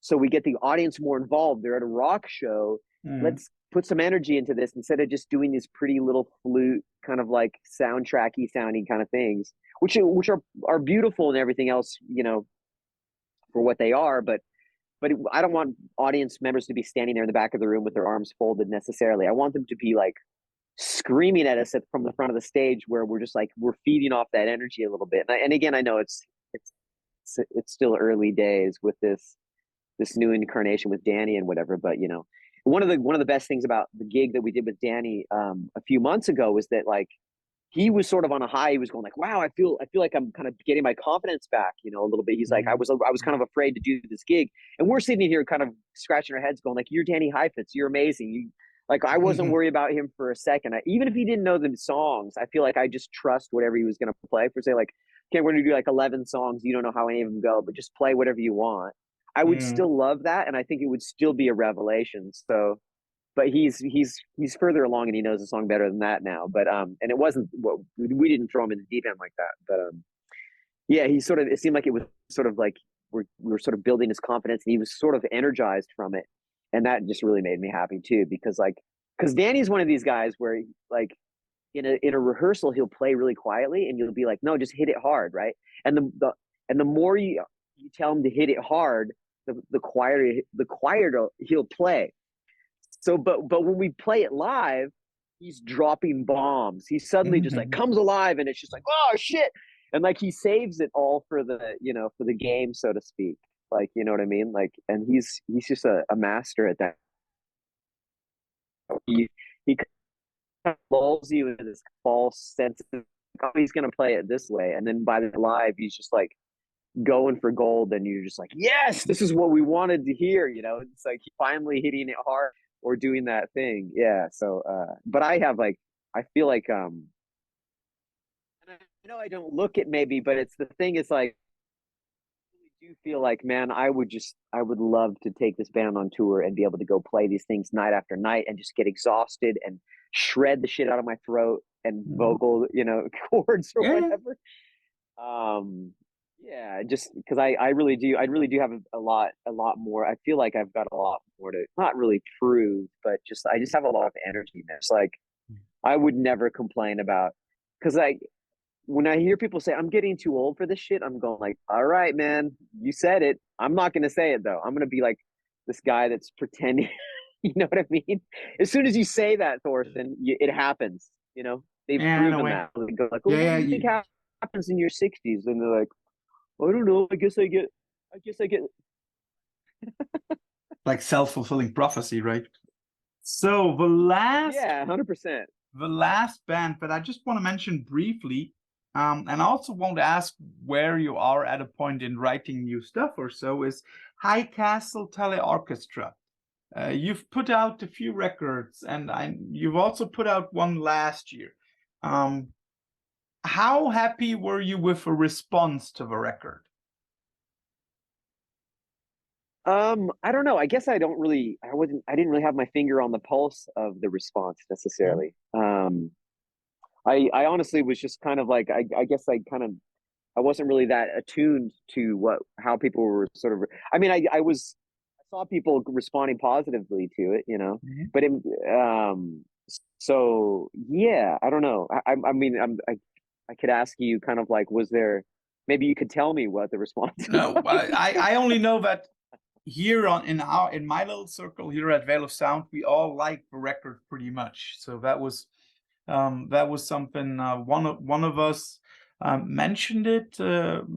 Speaker 2: so we get the audience more involved. They're at a rock show. Let's put some energy into this instead of just doing these pretty little flute kind of like soundtracky sounding kind of things, which are beautiful and everything else, you know, for what they are. But I don't want audience members to be standing there in the back of the room with their arms folded necessarily. I want them to be like screaming at us from the front of the stage, where we're just like, we're feeding off that energy a little bit. And again, I know it's still early days with this new incarnation with Danny and whatever, but you know, one of the best things about the gig that we did with Danny a few months ago was that like he was sort of on a high. He was going like, wow, I feel like I'm kind of getting my confidence back, you know, a little bit. He's like, I was kind of afraid to do this gig, and we're sitting here kind of scratching our heads going like, you're Danny Heifetz, you're amazing. Like, I wasn't worried about him for a second. Even if he didn't know the songs, I feel like I just trust whatever he was going to play. For say like, okay, we're going to do like 11 songs. You don't know how any of them go, but just play whatever you want. I would still love that, and I think it would still be a revelation. So, but he's further along, and he knows the song better than that now. But and it wasn't, well, we didn't throw him in the deep end like that. But yeah, it seemed like it was sort of like we were sort of building his confidence, and he was sort of energized from it. And that just really made me happy too, because Danny's one of these guys where like in a rehearsal, he'll play really quietly and you'll be like, no, just hit it hard. Right. And the more you tell him to hit it hard, the quieter he'll play. So, but when we play it live, he's dropping bombs. He suddenly just like comes alive, and it's just like, oh shit. And like, he saves it all for the game, so to speak. Like, you know what I mean? Like, and he's just a master at that. He kind of lulls you into this false sense of, oh, he's gonna play it this way, and then by the live, he's just like going for gold, and you're just like, yes, this is what we wanted to hear. You know, it's like finally hitting it hard or doing that thing. Yeah. So, but I feel like, and I know I don't look it maybe, but it's the thing is like, do feel like, man, I would love to take this band on tour and be able to go play these things night after night and just get exhausted and shred the shit out of my throat and vocal, you know, chords or whatever. Yeah, just because I really do have a lot more. I feel like I've got a lot more to not really prove, but I just have a lot of energy. It's like I would never complain about, because when I hear people say I'm getting too old for this shit, I'm going like, all right, man, you said it. I'm not going to say it though. I'm going to be like this guy that's pretending. You know what I mean? As soon as you say that, Thorsten, it happens. You know, they've proven that. They go like, well, what do you think happens in your 60s? And they're like, I don't know. I guess I get.
Speaker 1: Like self-fulfilling prophecy, right? So the last,
Speaker 2: 100%.
Speaker 1: The last band that I just want to mention briefly, and I also want to ask where you are at a point in writing new stuff or so, is High Castle Teleorkestra. You've put out a few records, and you've also put out one last year. How happy were you with a response to the record?
Speaker 2: I don't know. I guess I didn't really have my finger on the pulse of the response necessarily. I honestly was just kind of like, I guess I wasn't really that attuned to how people were sort of, I mean, I saw people responding positively to it, you know, but so yeah, I don't know. I mean, I could ask you kind of like, was there, maybe you could tell me what the response
Speaker 1: No, I only know that here in my little circle here at Veil of Sound, we all like the record pretty much. So that was something one of us mentioned it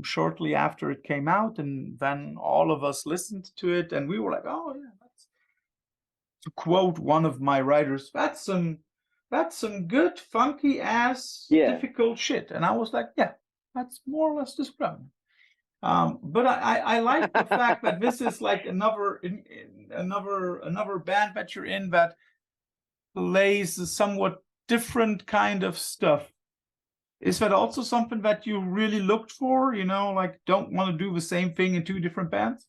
Speaker 1: shortly after it came out, and then all of us listened to it, and we were like, oh yeah, that's, to quote one of my writers, that's some good funky ass difficult shit. And I was like, yeah, that's more or less described. But I like the fact that this is like another band that you're in that plays a somewhat different kind of stuff. Is that also something that you really looked for? You know, like don't want to do the same thing in two different bands?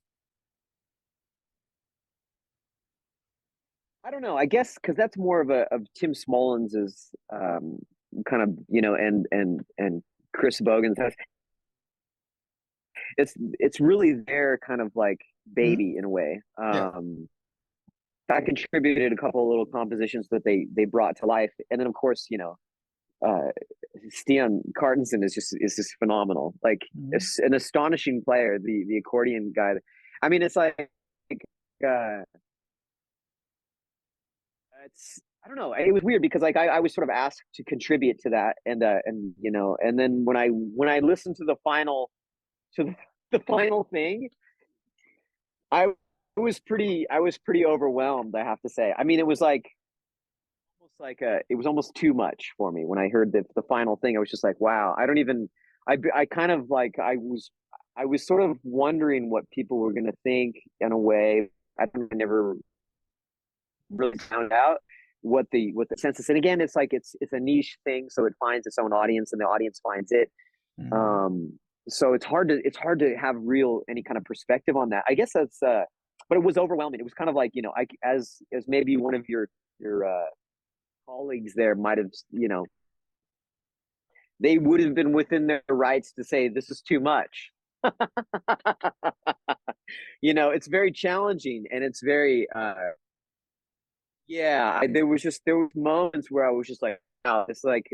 Speaker 2: I don't know. I guess because that's more of Tim Smolens's kind of, you know, and Chris Bogan's. It's really their kind of like baby in a way.
Speaker 1: Yeah.
Speaker 2: I contributed a couple of little compositions that they brought to life, and then of course, you know, Stian Cartensen is just phenomenal. Like an astonishing player, the accordion guy. I mean, it's like it's I don't know. It was weird because like I was sort of asked to contribute to that, and you know, and then when I listened to the final the final thing, I was pretty overwhelmed, I have to say. I mean, it was like almost like it was almost too much for me when I heard the final thing. I was just like, wow, I kind of like I was sort of wondering what people were going to think in a way. I never really found out what the sense is. And again, it's like it's a niche thing, so it finds its own audience, and the audience finds it. So it's hard to have any kind of perspective on that. I guess that's but it was overwhelming. It was kind of like, you know, as maybe one of your colleagues there might have, you know, they would have been within their rights to say this is too much. You know, it's very challenging, and it's very yeah, there was moments where I was just like, oh, it's like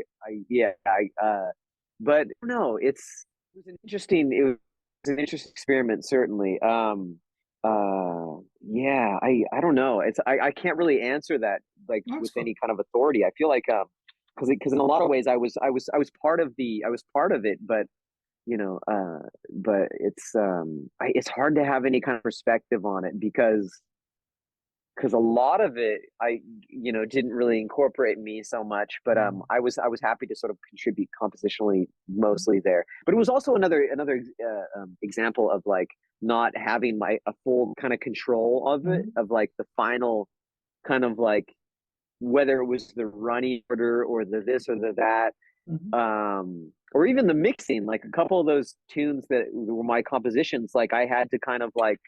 Speaker 2: but no, it was an interesting experiment, certainly. Yeah, I don't know. I can't really answer that like with any kind of authority. I feel like because in a lot of ways I was part of it, but you know, but it's hard to have any kind of perspective on it because a lot of it you know, didn't really incorporate me so much, but I was happy to sort of contribute compositionally mostly there. But it was also another example of like not having a full kind of control of it, of like the final kind of like whether it was the running order or the this or the that, or even the mixing. Like a couple of those tunes that were my compositions, like I had to kind of like,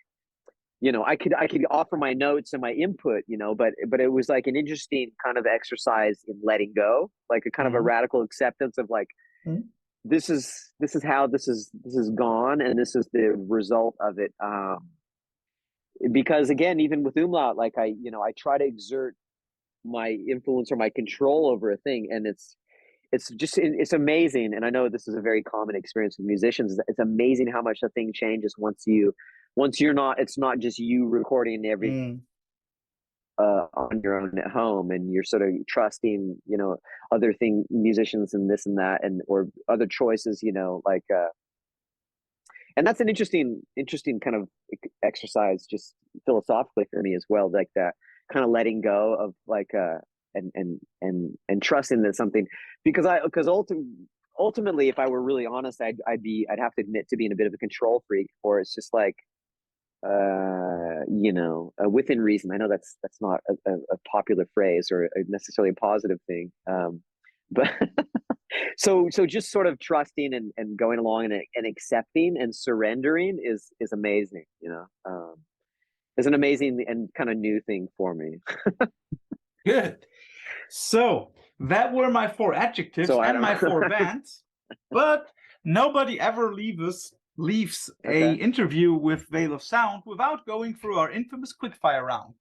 Speaker 2: you know, I could offer my notes and my input, you know, but it was like an interesting kind of exercise in letting go, like a kind of a radical acceptance of like, this is how this is gone, and this is the result of it. Because again, even with Umlaut, like I try to exert my influence or my control over a thing, and it's amazing. And I know this is a very common experience with musicians. It's amazing how much the thing changes once you're not, it's not just you recording everything on your own at home, and you're sort of trusting, you know, other musicians and this and that, and or other choices, you know, like and that's an interesting kind of exercise just philosophically for me as well, like that kind of letting go of like and trusting that something, because ultimately, if I were really honest, I'd have to admit to being a bit of a control freak, or it's just like you know, within reason. I know that's not a popular phrase or necessarily a positive thing, but so just sort of trusting and going along and accepting and surrendering is amazing, you know. Is an amazing and kind of new thing for me.
Speaker 1: Good. So that were my 4 adjectives and my 4 bands, but nobody ever leaves a interview with Veil of Sound without going through our infamous quickfire round.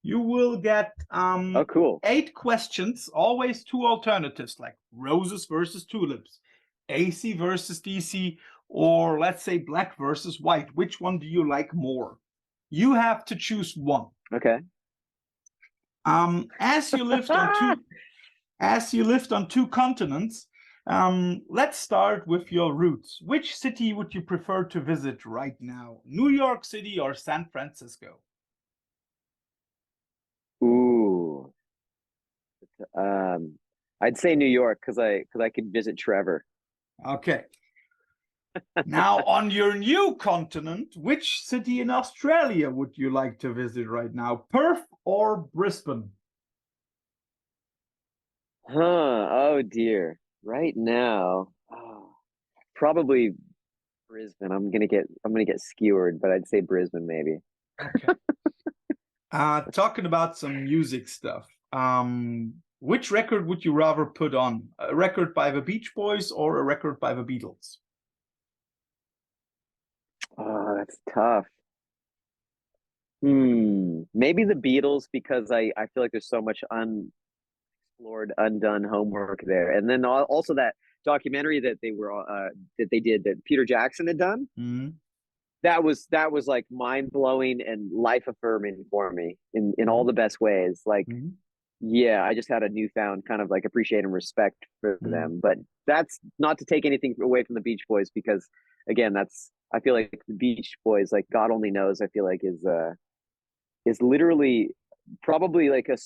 Speaker 1: You will get 8 questions, always 2 alternatives, like roses versus tulips, AC versus DC, or let's say black versus white. Which one do you like more? You have to choose one.
Speaker 2: Okay.
Speaker 1: As you lived on 2 continents, let's start with your roots. Which city would you prefer to visit right now? New York City or San Francisco?
Speaker 2: Ooh. I'd say New York because I could visit Trevor.
Speaker 1: Okay. Now, on your new continent, which city in Australia would you like to visit right now? Perth or Brisbane?
Speaker 2: Oh dear. Right now, probably Brisbane. I'm gonna get skewered, but I'd say Brisbane maybe.
Speaker 1: Okay. Talking about some music stuff. Which record would you rather put on? A record by the Beach Boys or a record by the Beatles?
Speaker 2: Oh, that's tough. Maybe the Beatles because I feel like there's so much unexplored, undone homework there, and then also that documentary that they did that Peter Jackson had done.
Speaker 1: Mm-hmm.
Speaker 2: That was like mind blowing and life affirming for me in all the best ways. Like,
Speaker 1: Mm-hmm.
Speaker 2: yeah, I just had a newfound kind of like appreciate and respect for
Speaker 1: Mm-hmm.
Speaker 2: them. But that's not to take anything away from the Beach Boys because again, that's I feel like the Beach Boys, like God only knows, I feel like is literally probably like a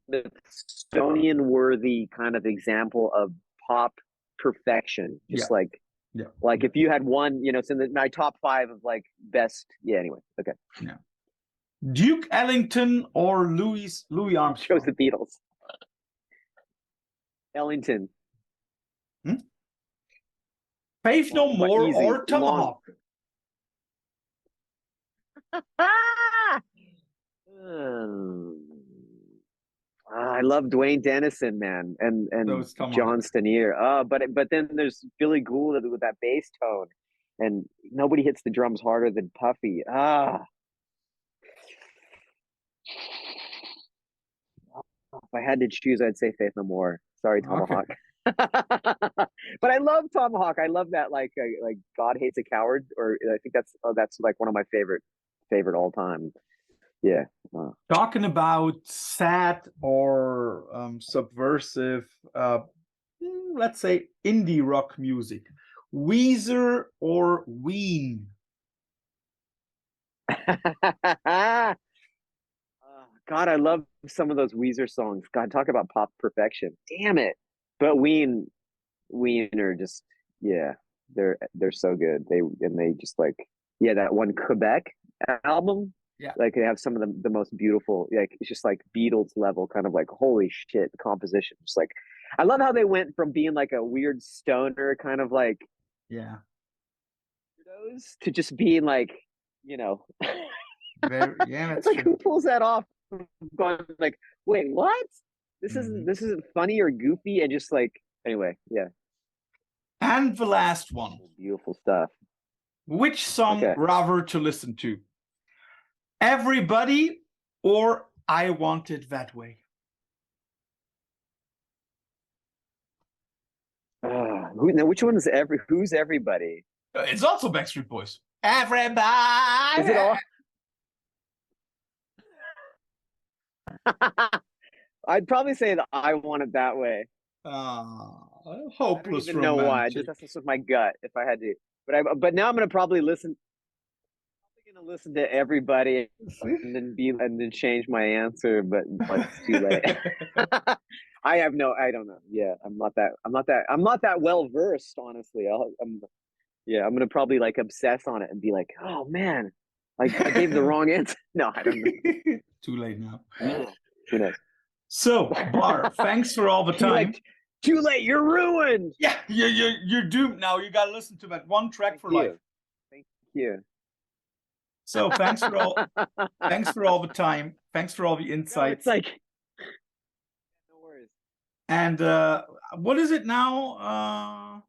Speaker 2: Smithsonian worthy kind of example of pop perfection.
Speaker 1: Yeah.
Speaker 2: Just like if you had one, it's in my top 5 of like best. Yeah. Anyway. Okay.
Speaker 1: Yeah. Duke Ellington or Louis
Speaker 2: Chose
Speaker 1: Armstrong?
Speaker 2: the Beatles. Ellington.
Speaker 1: Faith No More
Speaker 2: Easy.
Speaker 1: or Tomahawk?
Speaker 2: I love Dwayne Dennison, man, and John Stenier. But then there's Billy Gould with that bass tone, and nobody hits the drums harder than Puffy. If I had to choose, I'd say Faith No More. Sorry, Tomahawk. Okay. But I love Tomahawk. I love that like God Hates a Coward, or I think that's like one of my favorite all time. Yeah.
Speaker 1: Talking about sad or subversive, let's say indie rock music, Weezer or Ween?
Speaker 2: God, I love some of those Weezer songs. God, talk about pop perfection. Damn it. But Ween are just, yeah, they're so good. They just like, yeah, that one Quebec album.
Speaker 1: Yeah.
Speaker 2: Like they have some of the most beautiful, like it's just like Beatles level kind of like, holy shit, the composition. Just like, I love how they went from being like a weird stoner kind of like,
Speaker 1: yeah,
Speaker 2: to just being like,
Speaker 1: yeah, that's
Speaker 2: like
Speaker 1: true.
Speaker 2: who pulls that off? Going like, wait, what? This isn't funny or goofy, and just like, anyway, yeah.
Speaker 1: And the last one,
Speaker 2: beautiful stuff.
Speaker 1: Which song rather to listen to? Everybody or I Want It That Way?
Speaker 2: Which one is who's everybody?
Speaker 1: It's also Backstreet Boys. Everybody.
Speaker 2: Is it all? I'd probably say that I Want It That Way.
Speaker 1: Hopeless
Speaker 2: I don't even
Speaker 1: romantic.
Speaker 2: know why. That's just with my gut if I had to. But now I'm gonna probably listen. I'm gonna listen to everybody and then change my answer, but it's too late. I don't know. Yeah, I'm not that well versed, honestly. I'm gonna probably like obsess on it and be like, oh man, like I gave the wrong answer. No, I don't know.
Speaker 1: Too late now.
Speaker 2: Who knows?
Speaker 1: So, Bar, thanks for all the time.
Speaker 2: Too late, you're ruined.
Speaker 1: Yeah, you're doomed now. You gotta listen to that one track for life.
Speaker 2: Thank you.
Speaker 1: So thanks for all the time. Thanks for all the insights.
Speaker 2: No, it's like no worries.
Speaker 1: And what is it now?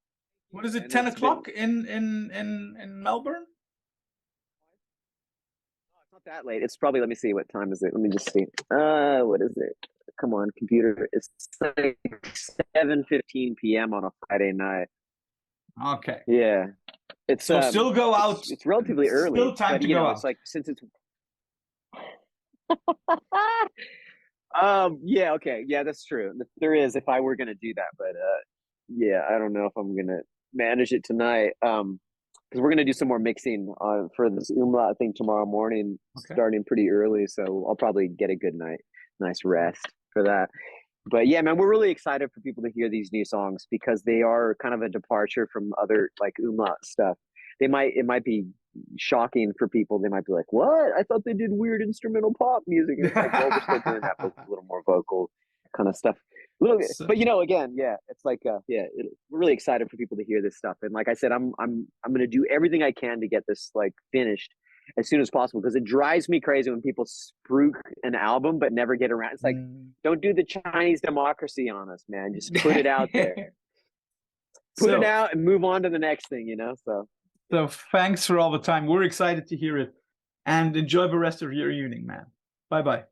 Speaker 1: What is it? 10 o'clock in Melbourne?
Speaker 2: No, it's not that late. It's probably, let me see, what time is it? Let me just see. What is it? Come on, computer. It's like 7:15 p.m. on a Friday night.
Speaker 1: Okay.
Speaker 2: Yeah. It's
Speaker 1: so still go out.
Speaker 2: It's relatively early.
Speaker 1: Still time to go out.
Speaker 2: It's like since it's yeah, okay. Yeah, that's true. There is if I were gonna do that, but yeah, I don't know if I'm gonna manage it tonight. Because we're gonna do some more mixing for this Umlaut thing tomorrow morning, starting pretty early. So I'll probably get a good nice rest for that. But yeah, man, we're really excited for people to hear these new songs because they are kind of a departure from other like Umlaut stuff. It might be shocking for people. They might be like, "What? I thought they did weird instrumental pop music." And it's like, well, we're still doing that, but a little more vocal kind of stuff. Look,
Speaker 1: So,
Speaker 2: but you know, again, yeah, it's like, we're really excited for people to hear this stuff. And like I said, I'm going to do everything I can to get this like finished as soon as possible, because it drives me crazy when people spruik an album but never get around. It's like, don't do the Chinese democracy on us, man. Just put it out there, put it
Speaker 1: so,
Speaker 2: out, and move on to the next thing. You know,
Speaker 1: so thanks for all the time. We're excited to hear it, and enjoy the rest of your evening, man. Bye bye.